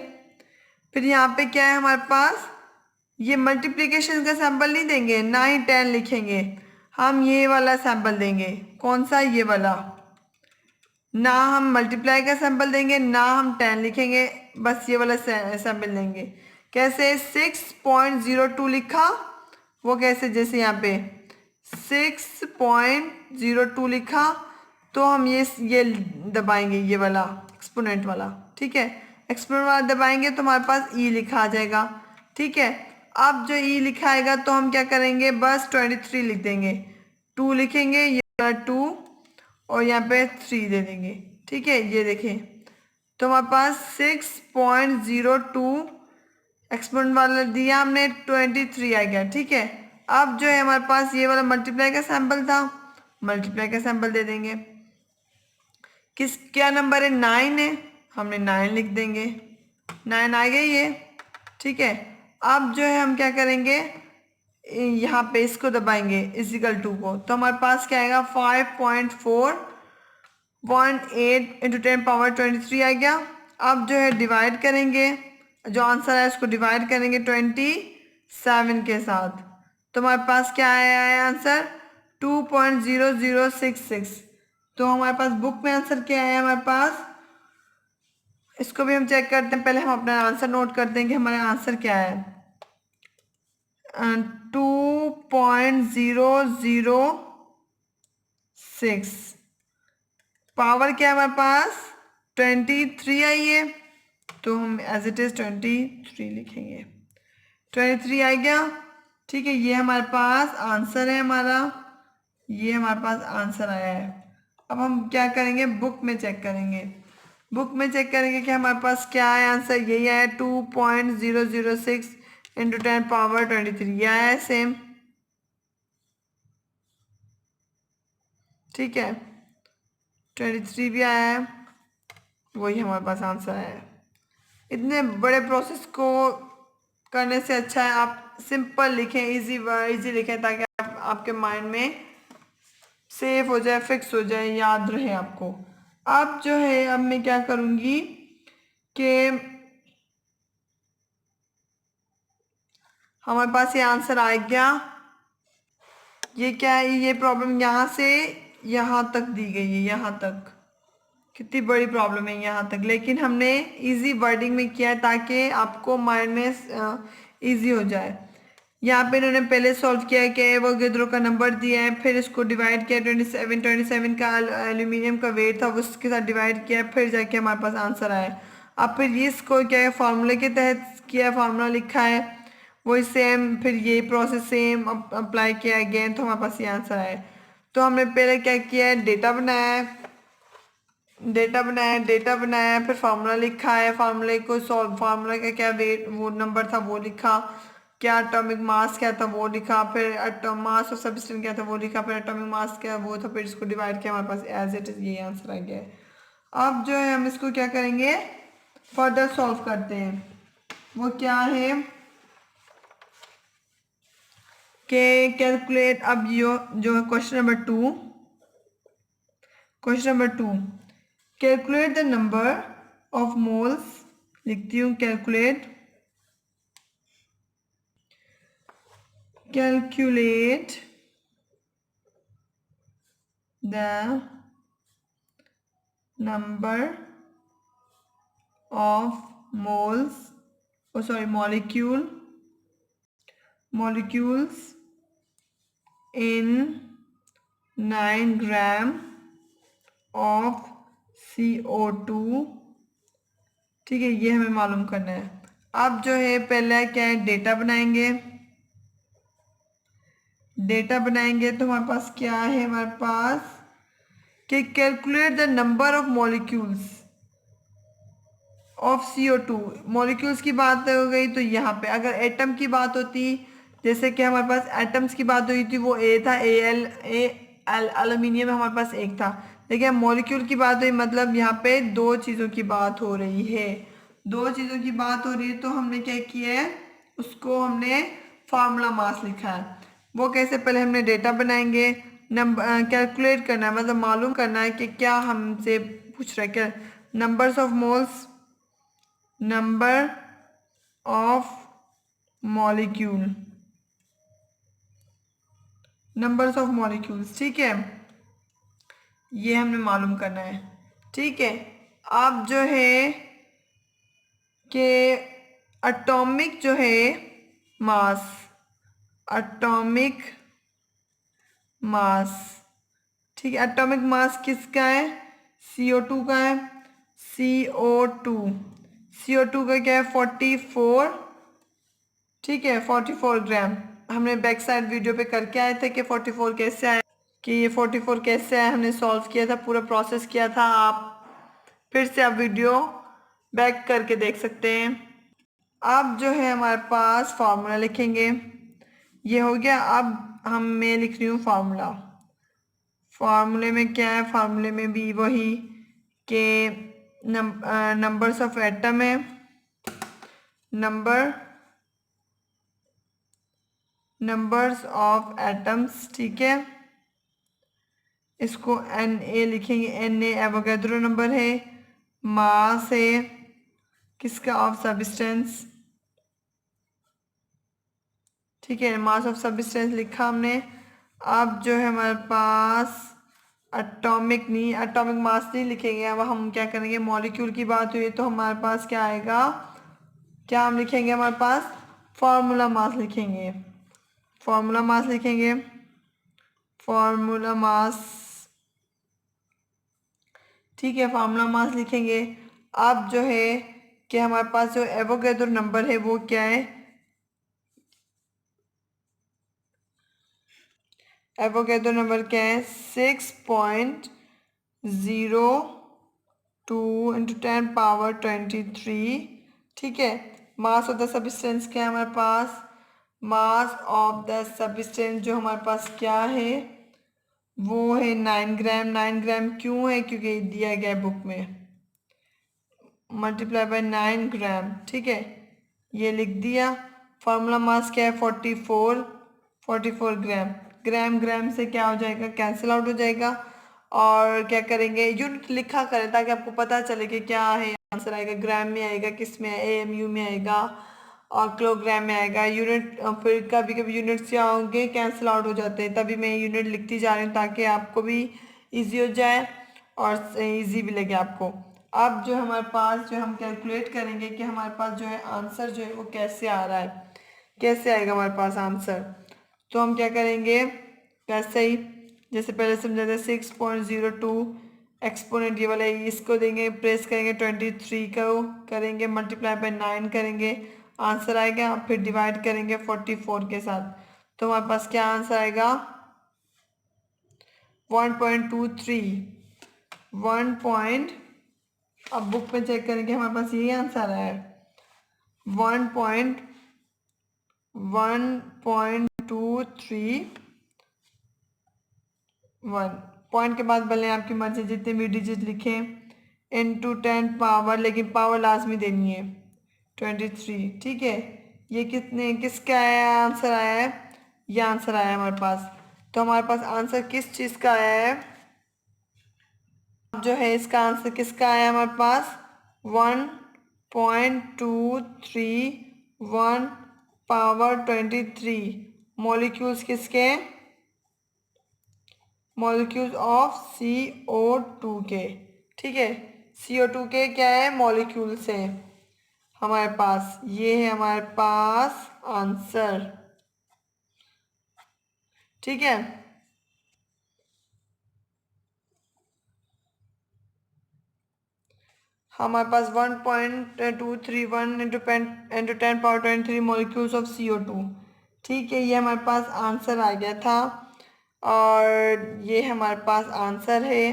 फिर यहाँ पे क्या है हमारे पास, ये मल्टीप्लिकेशन का सैंपल नहीं देंगे, ना ही 10 लिखेंगे, हम ये वाला सैंपल देंगे। कौन सा, ये वाला। ना हम मल्टीप्लाई का सैंपल देंगे, ना हम 10 लिखेंगे, बस ये वाला सैंपल देंगे। कैसे, 6.02 लिखा, वो कैसे, जैसे यहाँ पे 6.02 लिखा, तो हम ये दबाएंगे, ये वाला एक्सपोनेंट वाला, ठीक है। एक्सपोनेंट वाला दबाएंगे तो हमारे पास ई लिखा आ जाएगा, ठीक है। अब जो ई लिखा आएगा तो हम क्या करेंगे, बस 23 लिख देंगे, 2 लिखेंगे, ये वाला 2 और यहाँ पे 3 दे देंगे, ठीक है। ये देखें, तो हमारे पास 6.02 एक्सपोनेंट वाला दिया हमने, 23 आ गया, ठीक है। अब जो है हमारे पास ये वाला मल्टीप्लाई का सैंपल था, मल्टीप्लाई का सैंपल दे देंगे। किस क्या नंबर है, 9 है, हमने 9 लिख देंगे, 9 आ गया ये, ठीक है। अब जो है हम क्या करेंगे, यहाँ पे इसको दबाएंगे इजिकल टू को, तो हमारे पास क्या आएगा, 5.4.8 इंटू 10 पावर 23 आ गया। अब जो है डिवाइड करेंगे, जो आंसर है उसको डिवाइड करेंगे 27 के साथ, तो हमारे पास क्या आया है आंसर, 2.0066। तो हमारे पास बुक में आंसर क्या है हमारे पास, इसको भी हम चेक करते हैं। पहले हम अपना आंसर नोट करते हैं कि हमारा आंसर क्या है, 2.006। पावर क्या है हमारे पास, 23 आई है, तो हम एज इट इज 23 लिखेंगे, 23 आ गया, ठीक है। ये हमारे पास आंसर है हमारा, ये हमारे पास आंसर आया है। अब हम क्या करेंगे, बुक में चेक करेंगे, बुक में चेक करेंगे कि हमारे पास क्या है आंसर, यही आया 2.006 इंटू 10 पावर 23, ये आया है सेम, ठीक है। 23 भी आया है, वही हमारे पास आंसर आया है। इतने बड़े प्रोसेस को करने से अच्छा है आप सिंपल लिखें, इजी लिखें, ताकि आपके माइंड में सेव हो जाए, फिक्स हो जाए, याद रहे आपको। अब जो है, अब मैं क्या करूँगी कि हमारे पास ये आंसर आ गया, ये क्या है, ये प्रॉब्लम यहाँ से यहाँ तक दी गई है, यहाँ तक। कितनी बड़ी प्रॉब्लम है यहाँ तक, लेकिन हमने इजी वर्डिंग में किया है ताकि आपको माइंड में इजी हो जाए। यहाँ पे इन्होंने पहले सॉल्व किया है कि एवोगैड्रो का नंबर दिया है, फिर इसको डिवाइड किया 27 का एल्यूमिनियम का वेट था उसके साथ डिवाइड किया, फिर जाके हमारे पास आंसर आया। अब फिर इसको क्या है फार्मूले के तहत किया, फार्मूला लिखा है वही सेम, फिर ये प्रोसेस सेम अप्लाई किया गया तो हमारे पास ये आंसर आया। तो हमने पहले क्या किया है, डेटा बनाया, फिर फार्मूला लिखा है, फार्मूले को सॉल्व, फार्मूला का क्या वेट वो नंबर था वो लिखा, क्या एटॉमिक मास क्या था वो लिखा, फिर एटॉम मास ऑफ सब्सटेंस क्या था वो लिखा, फिर एटॉमिक मास क्या वो था, फिर इसको डिवाइड किया, हमारे पास एज इट इज ये आंसर आ गया है। अब जो है हम इसको क्या करेंगे, फर्दर सॉल्व करते हैं। वो क्या है कि कैलकुलेट, अब जो है question number two, calculate the number of moles, लिखती हूँ calculate the number of molecules in 9 gram of CO2। ठीक है, ये हमें मालूम करना है। अब जो है पहले क्या है, डेटा बनाएंगे तो हमारे पास क्या है, हमारे पास कि calculate the number of molecules of CO2। Molecules की बात हो गई तो यहाँ पे अगर एटम की बात होती, जैसे कि हमारे पास एटम्स की बात हुई थी वो ए था, एल्यूमिनियम हमारे पास एक था, लेकिन मॉलिक्यूल की बात हुई मतलब यहाँ पे दो चीज़ों की बात हो रही है, तो हमने क्या किया है, उसको हमने फार्मूला मास लिखा है। वो कैसे, पहले हमने डेटा बनाएंगे, नंबर कैलकुलेट करना है मतलब मालूम करना है कि क्या हमसे पूछ रहा है, क्या numbers of moles, number of molecules, ठीक है, ये हमने मालूम करना है। ठीक है, अब जो है कि एटॉमिक जो है मास, ठीक है, एटॉमिक मास किसका है, CO2 का है, CO2 का क्या है 44, ठीक है 44 ग्राम। हमने बैक साइड वीडियो पे करके आए थे कि 44 कैसे आया, हमने सॉल्व किया था, पूरा प्रोसेस किया था, आप फिर से आप वीडियो बैक करके देख सकते हैं। अब जो है हमारे पास फार्मूला लिखेंगे, ये हो गया। अब मैं लिख रही हूँ फार्मूले में क्या है, फार्मूले में भी वही के नंबर्स ऑफ एटम है, नंबर्स ऑफ एटम्स, ठीक है, इसको Na लिखेंगे, Na एवोगैड्रो नंबर है, मास है किसका, ऑफ सब्सटेंस, ठीक है, मास ऑफ सब्सटेंस लिखा हमने। अब जो है हमारे पास एटॉमिक मास नहीं लिखेंगे, अब हम क्या करेंगे, मॉलिक्यूल की बात हुई तो हमारे पास क्या आएगा, क्या हम लिखेंगे, हमारे पास फार्मूला मास लिखेंगे, ठीक है, फार्मूला मास लिखेंगे। अब जो है कि हमारे पास जो एवोगैड्रो नंबर है वो क्या है, एवोगैड्रो नंबर क्या है 6.02 इंटू 10⁻23, ठीक है। मास ऑफ द सब्सटेंस क्या है हमारे पास, मास ऑफ द सब्सटेंस जो हमारे पास क्या है वो है 9 ग्राम। 9 ग्राम क्यों है, क्योंकि दिया गया है बुक में, मल्टीप्लाई बाय 9 ग्राम, ठीक है, ये लिख दिया। फार्मूला मास क्या है 44 ग्राम। ग्राम से क्या हो जाएगा, कैंसिल आउट हो जाएगा। और क्या करेंगे, यूनिट लिखा करें ताकि आपको पता चले कि क्या है आंसर आएगा, ग्राम में आएगा, किस में AMU में आएगा, और किलोग्राम में आएगा। यूनिट फिर कभी कभी यूनिट्स क्या होंगे, कैंसिल आउट हो जाते हैं, तभी मैं यूनिट लिखती जा रही हूँ ताकि आपको भी इजी हो जाए और इजी भी लगे आपको। अब जो हमारे पास जो हम कैलकुलेट करेंगे कि हमारे पास जो है आंसर जो है वो कैसे आ रहा है, कैसे आएगा हमारे पास आंसर। तो हम क्या करेंगे, वैसे ही जैसे पहले समझाते 6.02 एक्सपोनेंट ये वाला इसको देंगे, प्रेस करेंगे 23 को करेंगे मल्टीप्लाई बाय 9 करेंगे, आंसर आएगा। फिर डिवाइड करेंगे 44 के साथ, तो हमारे पास क्या आंसर आएगा 1.23 1 अब बुक में चेक करेंगे हमारे पास यही आंसर है 1.123 पॉइंट के बाद भले आपकी मर्जी जितने भी डिजिट लिखें इनटू 10 पावर, लेकिन पावर लाजमी देनी है 23। ठीक है, ये कितने किसका आया आंसर आया है, ये आंसर आया है हमारे पास। तो हमारे पास आंसर किस चीज़ का आया है, जो है इसका आंसर किसका आया हमारे पास 1.231 पावर 23 मॉलिक्यूल्स किसके, मॉलिक्यूल्स ऑफ CO2 के। ठीक है, CO2 के क्या है मॉलिक्यूल्स हैं हमारे पास, ये है हमारे पास आंसर। ठीक है, हमारे पास 1.231 into 10 power 23 molecules of CO2। ठीक है, ये हमारे पास आंसर आ गया था और ये हमारे पास आंसर है,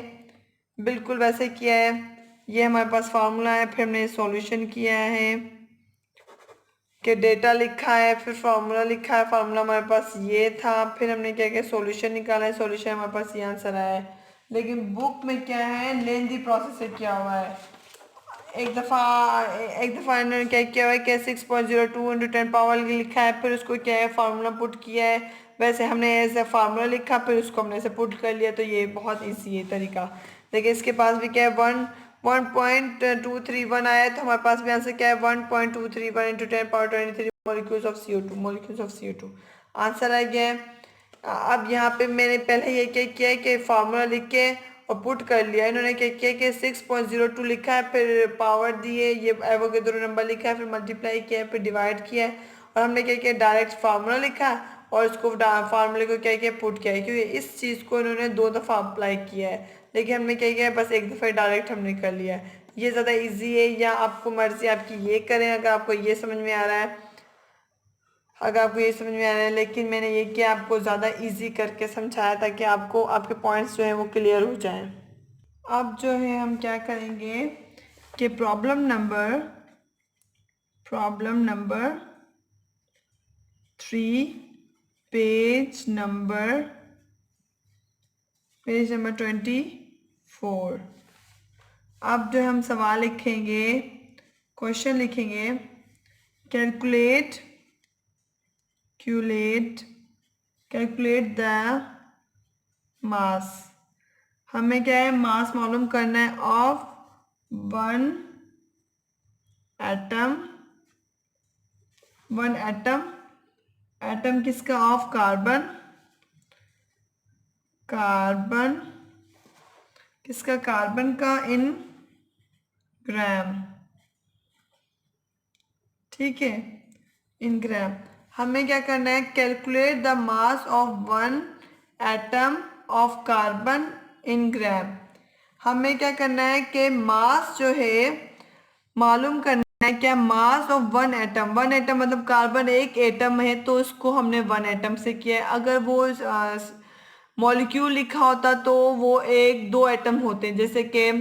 बिल्कुल वैसे किया है। ये हमारे पास फार्मूला है, फिर हमने सॉल्यूशन किया है कि डेटा लिखा है, फिर फार्मूला लिखा है, फार्मूला हमारे पास ये था, फिर हमने क्या किया सॉल्यूशन निकाला है, सॉल्यूशन हमारे पास ये आंसर आया है। लेकिन बुक में क्या है लेंथी प्रोसेस से किया हुआ है। एक दफ़ा इन्होंने क्या किया हुआ है कि 6.02 इंटू 10 पावर लिखा है, फिर उसको क्या है फार्मूला पुट किया है, वैसे हमने ऐसे फार्मूला लिखा फिर उसको हमने ऐसे पुट कर लिया, तो ये बहुत ईजी है तरीका। देखिए इसके पास भी क्या है 1.231 आया है, तो हमारे पास भी आंसर क्या है 1.231 into 10 power 23 molecules of CO2 answer आ गया है। अब यहाँ पे मैंने पहले ये क्या किया है कि फार्मूला लिख के और पुट कर लिया, इन्होंने क्या किया कि 6.02 लिखा है, फिर पावर दी है, ये एवोगैड्रो नंबर लिखा है, फिर मल्टीप्लाई किया है, फिर डिवाइड किया है, और हमने क्या किया डायरेक्ट फार्मूला लिखा है और इसको फार्मूले को क्या किया पुट किया है, क्योंकि इस चीज़ को इन्होंने 2 दफ़ा अप्लाई किया है, लेकिन हमने क्या किया है बस एक दफ़ा डायरेक्ट हमने कर लिया है। ये ज़्यादा ईजी है, या आपको मर्ज़ी आपकी ये करें अगर आपको ये समझ में आ रहा है, अगर आपको ये समझ में आ रहा है, लेकिन मैंने ये किया आपको ज़्यादा इजी करके समझाया ताकि आपको आपके पॉइंट्स जो हैं वो क्लियर हो जाएं। अब जो है हम क्या करेंगे कि प्रॉब्लम नंबर 3 पेज नंबर 24। अब जो हम सवाल लिखेंगे, क्वेश्चन लिखेंगे, कैलकुलेट द मास। हमें क्या है मास मालूम करना है ऑफ वन एटम किसका ऑफ कार्बन किसका कार्बन का इन ग्राम। ठीक है, इन ग्राम। हमें क्या करना है calculate the mass of one atom of carbon in gram. हमें क्या करना है कि मास जो है मालूम करना है, क्या मास ऑफ वन एटम मतलब कार्बन एक एटम है तो उसको हमने वन एटम से किया है। अगर वो मॉलिक्यूल लिखा होता तो वो एक दो एटम होते हैं, जैसे कि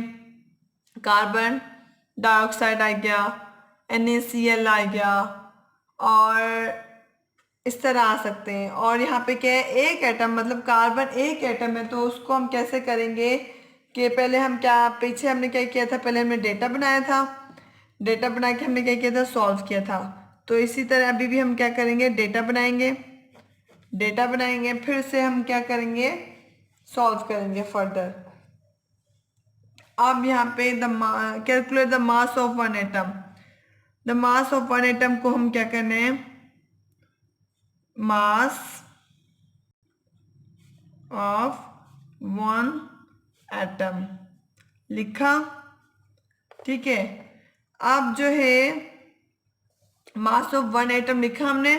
कार्बन डाइऑक्साइड आ गया, NaCl आ गया, और इस तरह आ सकते हैं। और यहाँ पे क्या है एक एटम मतलब कार्बन एक एटम है, तो उसको हम कैसे करेंगे कि पहले हम क्या पीछे हमने क्या किया था, पहले हमने डेटा बनाया था, डेटा बना के हमने क्या किया था सॉल्व किया था। तो इसी तरह अभी भी हम क्या करेंगे डेटा बनाएंगे फिर से हम क्या करेंगे सॉल्व करेंगे फर्दर। अब यहाँ पे calculate the mass of one atom. The mass of one atom को हम क्या करने हैं, मास ऑफ वन एटम लिखा। ठीक है, अब जो है मास ऑफ वन एटम लिखा हमने।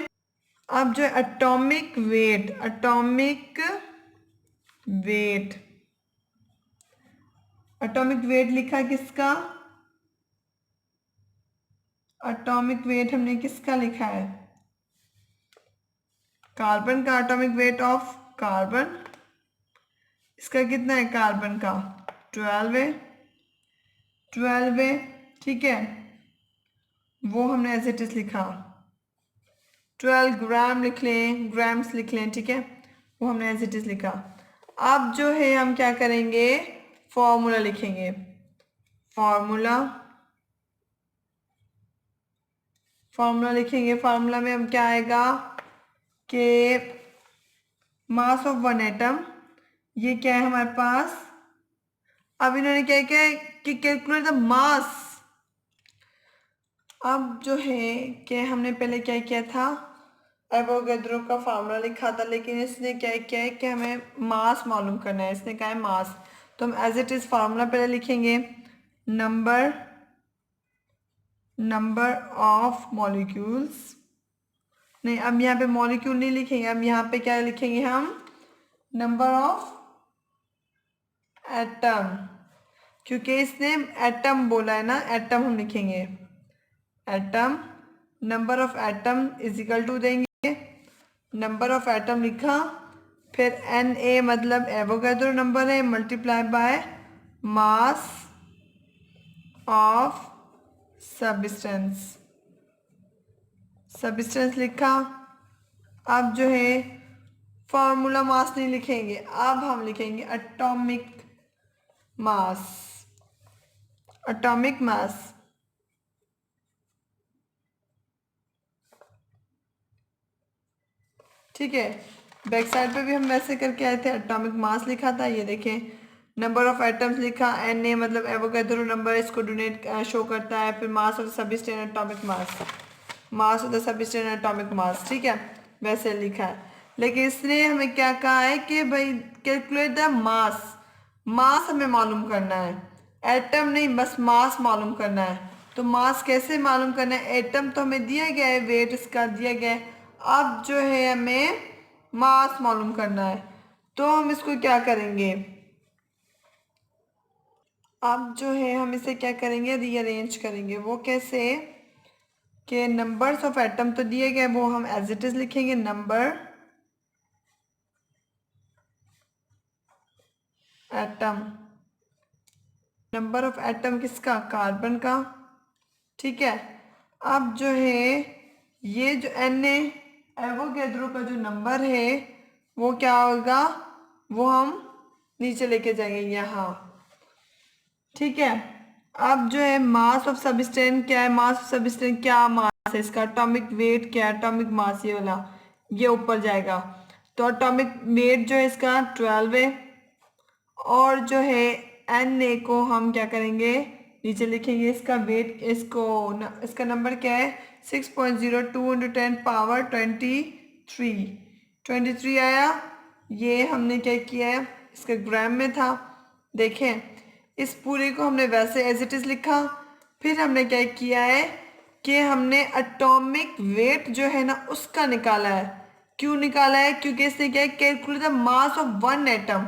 अब जो है atomic weight, atomic weight, atomic weight लिखा किसका, एटॉमिक वेट हमने किसका लिखा है, कार्बन का। एटॉमिक वेट ऑफ कार्बन, इसका कितना है कार्बन का, 12 है, 12 है। ठीक है, वो हमने एज इट इज लिखा, 12 ग्राम लिख लें, ग्राम्स लिख लें। ठीक है, वो हमने एज इट इज लिखा। अब जो है हम क्या करेंगे, फॉर्मूला लिखेंगे। फॉर्मूला, फॉर्मूला लिखेंगे। फॉर्मूला में हम क्या आएगा कि मास ऑफ वन एटम, ये क्या है हमारे पास। अब इन्होंने क्या किया है कि कैलकुलेट द मास। अब जो है कि हमने पहले क्या किया था, एवोगैड्रो का फार्मूला लिखा था, लेकिन इसने क्या किया है कि हमें मास मालूम करना है। इसने कहा है मास, तो हम एज इट इज फार्मूला पहले लिखेंगे, नंबर, नंबर ऑफ मॉलिक्यूल्स। नहीं, अब यहाँ पे मॉलिक्यूल नहीं लिखेंगे, अब यहाँ पे क्या लिखेंगे हम, नंबर ऑफ एटम, क्योंकि इसने एटम बोला है ना, एटम हम लिखेंगे, atom, number of atom is equal to देंगे, नंबर ऑफ एटम लिखा, फिर एन ए मतलब एवोगैड्रो नंबर है, multiply by mass of substance, substance लिखा। अब जो है फॉर्मूला मास नहीं लिखेंगे, अब हम लिखेंगे एटॉमिक मास, एटॉमिक मास। ठीक है, बैक साइड पे भी हम वैसे करके आए थे, एटॉमिक मास लिखा था, ये देखें, नंबर ऑफ एटम्स लिखा, एन ए मतलब एवोगैड्रो नंबर, इसको डोनेट शो करता है, फिर मास of the substance atomic mass, mass of the substance atomic mass. ठीक है, वैसे लिखा है, लेकिन इसने हमें क्या कहा है कि भाई कैलकुलेट द मास, मास हमें मालूम करना है, एटम नहीं, बस मास मालूम करना है। तो मास कैसे मालूम करना है, एटम तो हमें दिया गया है, वेट इसका दिया गया है, अब जो है हमें मास मालूम करना है। तो हम इसको क्या करेंगे, अब जो है हम इसे क्या करेंगे, रीअरेंज करेंगे। वो कैसे कि नंबर्स ऑफ एटम तो दिए गए, वो हम एज इट इज लिखेंगे, number atom, number of atom किसका, कार्बन का। ठीक है, अब जो है ये जो एन ए एवोगैड्रो का जो नंबर है वो क्या होगा, वो हम नीचे लेके जाएंगे यहाँ। ठीक है, अब जो है मास ऑफ सबस्टेंस क्या है, मास ऑफ सबस्टेंस क्या मास है इसका, एटॉमिक वेट क्या है, एटॉमिक मास ये वाला, ये ऊपर जाएगा। तो एटॉमिक वेट जो है इसका 12 है, और जो है एन ए को हम क्या करेंगे, नीचे लिखेंगे, इसका वेट, इसको इसका नंबर क्या है, 6.02 इंटू 10 पावर 23, 23 आया। ये हमने क्या किया है, इसका ग्राम में था। देखें, इस पूरे को हमने वैसे एज इट इज लिखा, फिर हमने क्या किया है कि हमने एटॉमिक वेट जो है ना उसका निकाला है। क्यों निकाला है, क्योंकि इसने क्या है, calculate the mass of one atom,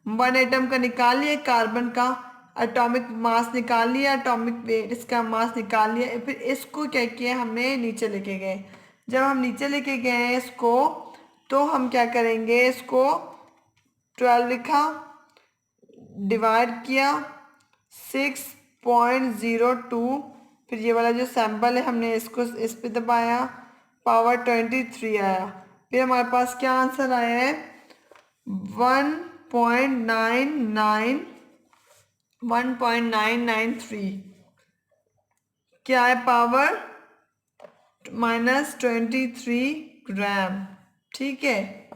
one atom का निकाल लिया, कार्बन का एटॉमिक मास निकाल लिया, एटॉमिक वेट इसका मास निकाल लिया, फिर इसको क्या किया हमने नीचे लेके गए। जब हम नीचे लेके गए हैं इसको, तो हम क्या करेंगे, इसको 12 लिखा, डिवाइड किया 6.02, फिर ये वाला जो सैम्पल है हमने इसको इस पे दबाया, पावर 23 आया। फिर हमारे पास क्या आंसर आया है, 1.993, क्या है, पावर -23 ग्राम। ठीक है,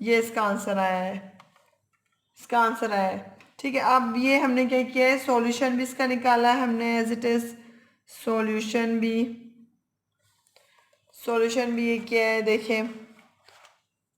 ये इसका आंसर आया है, इसका आंसर आया है। ठीक है, अब ये हमने क्या किया है, सॉल्यूशन भी इसका निकाला है हमने एज इट इज, सॉल्यूशन भी ये क्या है, देखें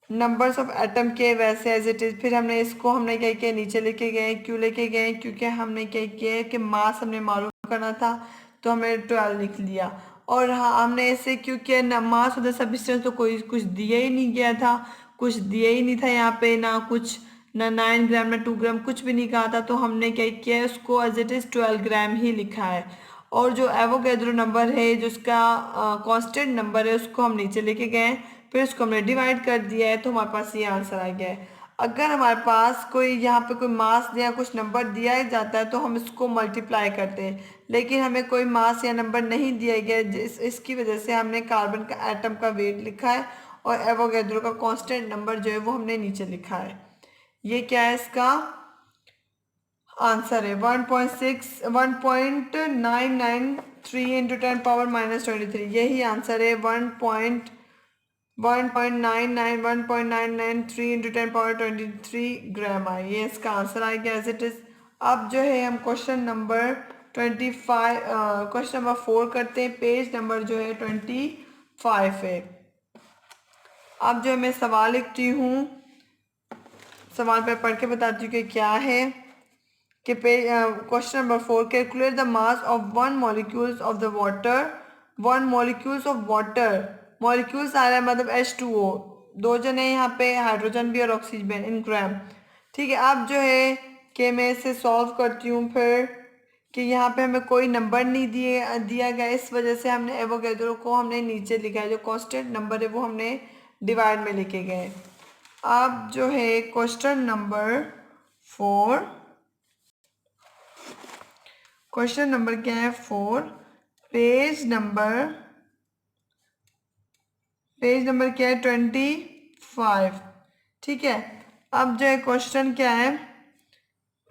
नंबर्स ऑफ एटम के वैसे एज इट इज़। फिर हमने इसको हमने क्या किया, नीचे लेके गए। क्यों लेके गए, क्योंकि हमने क्या किया कि मास हमने मालूम करना था, तो हमने 12 लिख लिया। और हाँ, हमने ऐसे क्यों किया, ना मास ऑफ द सब्सटेंस तो कोई कुछ दिया ही नहीं गया था, कुछ दिया ही नहीं था यहाँ पे, ना कुछ, ना 9 ग्राम ना 2 ग्राम, कुछ भी नहीं कहा था। तो हमने क्या किया है, उसको एज इट इज़ 12 ग्राम ही लिखा है। और जो एवोगैड्रो नंबर है, जो उसका कांस्टेंट नंबर है, उसको हम नीचे लेके गए, फिर उसको हमने डिवाइड कर दिया है, तो हमारे पास ये आंसर आ गया है। अगर हमारे पास कोई यहाँ पे कोई मास या कुछ नंबर दिया जाता है तो हम इसको मल्टीप्लाई करते हैं, लेकिन हमें कोई मास या नंबर नहीं दिया गया, इसकी वजह से हमने कार्बन का एटम का वेट लिखा है और एवोगैड्रो का कांस्टेंट नंबर जो है वो हमने नीचे लिखा है। ये क्या है, इसका आंसर है 1.993 इंटू 10⁻⁻23। यही आंसर है 1.993 इंटू 10⁻23 ग्राम है। ये इसका आंसर आ गया एज इट इज। अब जो है हम क्वेश्चन नंबर 4 करते हैं। पेज नंबर जो है 25 है। अब जो मैं सवाल लिखती हूँ, सवाल पे पढ़ के बताती हूँ कि क्या है। कि question number 4, calculate the mass of 1 molecules of the water. 1 molecules of water, molecules आ रहा है मतलब H2O, दो जन है यहाँ पे, हाइड्रोजन भी और ऑक्सीजन इन ग्राम। ठीक है, अब जो है कि मैं इसे सॉल्व करती हूँ फिर, कि यहाँ पे हमें कोई नंबर नहीं दिया गया, इस वजह से हमने एवोगैड्रो को हमने नीचे लिखा है, जो कांस्टेंट नंबर है वो हमने डिवाइड में लिखे गए। अब जो है क्वेश्चन नंबर 4, क्वेश्चन नंबर क्या है 4, पेज नंबर क्या है 25। ठीक है, अब जो है क्वेश्चन क्या है,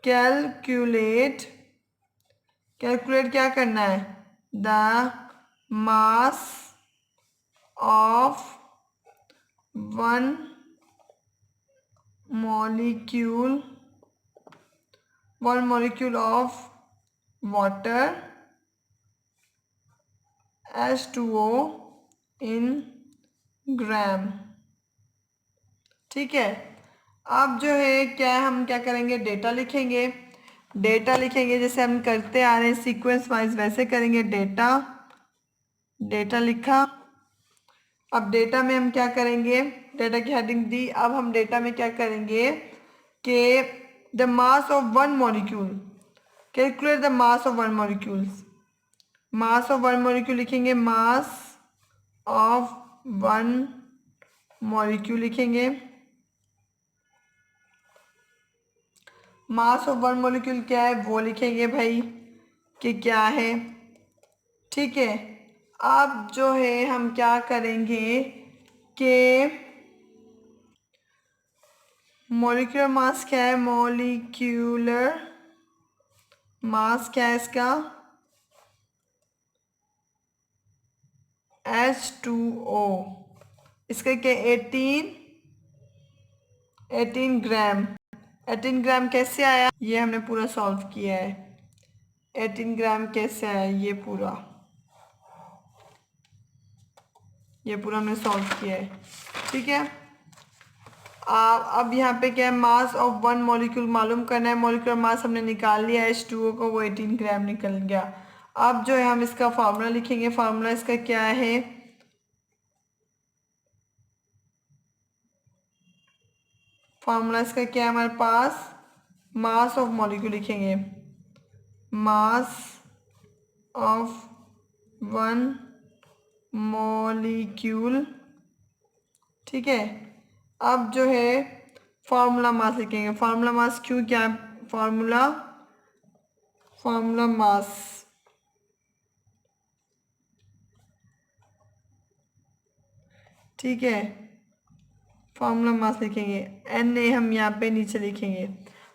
कैलकुलेट क्या करना है, the mass of 1 molecule of water H2O इन ग्राम। ठीक है, अब जो है क्या हम क्या करेंगे, डेटा लिखेंगे। जैसे हम करते आ रहे हैं सीक्वेंस वाइज, वैसे करेंगे। डेटा लिखा। अब डेटा में हम क्या करेंगे, डेटा की हेडिंग दी। अब हम डेटा में क्या करेंगे कि the mass of 1 molecule, calculate the mass of 1 molecules। Mass of 1 molecule लिखेंगे, मास ऑफ 1 molecule लिखेंगे। मास ऑफ 1 molecule क्या है वो लिखेंगे भाई, कि क्या है। ठीक है, अब जो है हम क्या करेंगे कि मॉलिक्यूलर मास क्या है, मॉलिक्यूलर मास क्या है इसका, H2O। इसका क्या 18 ग्राम। 18 ग्राम कैसे आया, ये हमने पूरा सॉल्व किया है। 18 ग्राम कैसे आया, ये पूरा हमने सॉल्व किया है। ठीक है, अब यहाँ पे क्या है, मास ऑफ 1 molecule मालूम करना है। मॉलिक्यूलर मास हमने निकाल लिया H2O को, वो 18 ग्राम निकल गया। अब जो है हम इसका फार्मूला लिखेंगे। फार्मूला इसका क्या है, फार्मूला इसका क्या है हमारे पास, मास ऑफ मॉलिक्यूल लिखेंगे। मास ऑफ 1 molecule। ठीक है, अब जो है फार्मूला मास लिखेंगे। फार्मूला मास क्यों, क्या है फार्मूला मास। ठीक है, फार्मूला मास लिखेंगे, Na हम यहाँ पे नीचे लिखेंगे।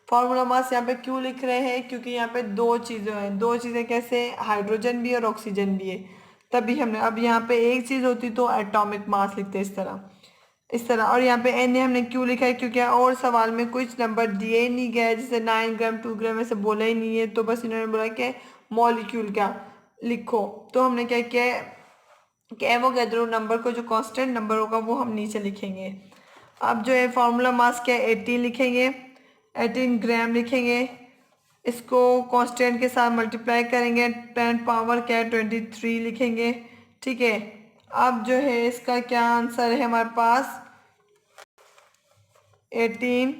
फार्मूला मास यहाँ पे क्यों लिख रहे हैं, क्योंकि यहाँ पे दो चीज़ें कैसे, हाइड्रोजन भी और ऑक्सीजन भी है, तभी हमने, अब यहाँ पे एक चीज़ होती तो एटॉमिक मास लिखते इस तरह। और यहाँ पे Na हमने क्यों लिखा है, क्योंकि और सवाल में कुछ नंबर दिए नहीं गए, जैसे 9 ग्राम 2 ग्राम ऐसे बोला ही नहीं है, तो बस इन्होंने बोला कि मॉलिक्यूल क्या, लिखो। तो हमने क्या किया है कि एवोगैड्रो नंबर को जो कांस्टेंट नंबर होगा वो हम नीचे लिखेंगे। अब जो है फार्मूला मास क्या है 18 लिखेंगे, 18 ग्राम लिखेंगे, इसको कांस्टेंट के साथ मल्टीप्लाई करेंगे, 10 पावर क्या है 23 लिखेंगे। ठीक है, अब जो है इसका क्या आंसर है हमारे पास 18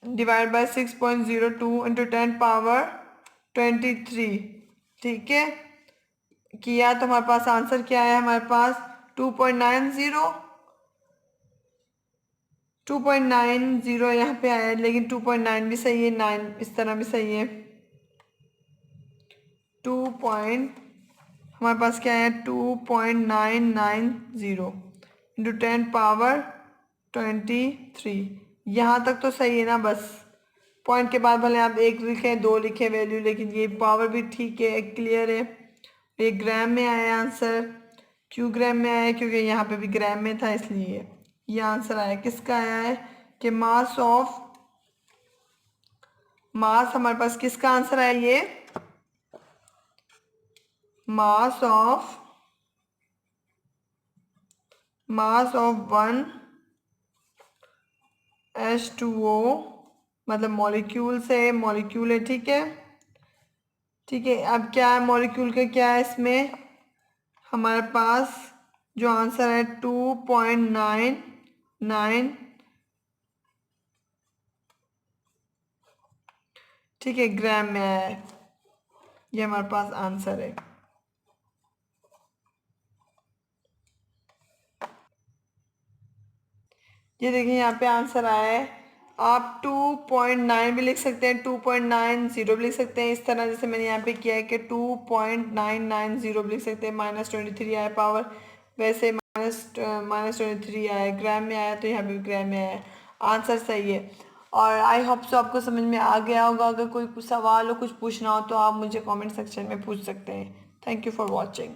डिवाइड बाय 6.02 इंटू 10 पावर 23। ठीक है, किया तो हमारे पास आंसर क्या है, हमारे पास 2.90 2.90 यहाँ पे आया है, लेकिन 2.9 भी सही है, 9 इस तरह भी सही है। 2 पॉइंट हमारे पास क्या है 2.990 इंटू 10 पावर 23। यहाँ तक तो सही है ना, बस पॉइंट के बाद भले आप एक लिखें दो लिखें वैल्यू, लेकिन ये पावर भी ठीक है, क्लियर है। ये ग्राम में आया आंसर, क्यों ग्राम में आया क्योंकि यहाँ पे भी ग्राम में था, इसलिए ये आंसर आया। किसका आया है कि मास हमारे पास किसका आंसर आया, ये मास ऑफ 1 H2O, मतलब मॉलिक्यूल से मॉलिक्यूल है। ठीक है, ठीक है, अब क्या है मॉलिक्यूल का क्या है इसमें हमारे पास जो आंसर है 2.99, ठीक है, ग्राम में आया है, ये हमारे पास आंसर है। ये देखिए यहाँ पे आंसर आया है। आप 2.9 भी लिख सकते हैं, 2.90 भी लिख सकते हैं, इस तरह जैसे मैंने यहाँ पे किया है कि 2.990 भी लिख सकते हैं। -23 आया पावर, वैसे -23 आया, ग्राम में आया तो यहाँ पे ग्राम में आया, आंसर सही है। और आई होप सो आपको समझ में आ गया होगा। अगर कोई कुछ सवाल हो कुछ पूछना हो तो आप मुझे कमेंट सेक्शन में पूछ सकते हैं। Thank you for watching.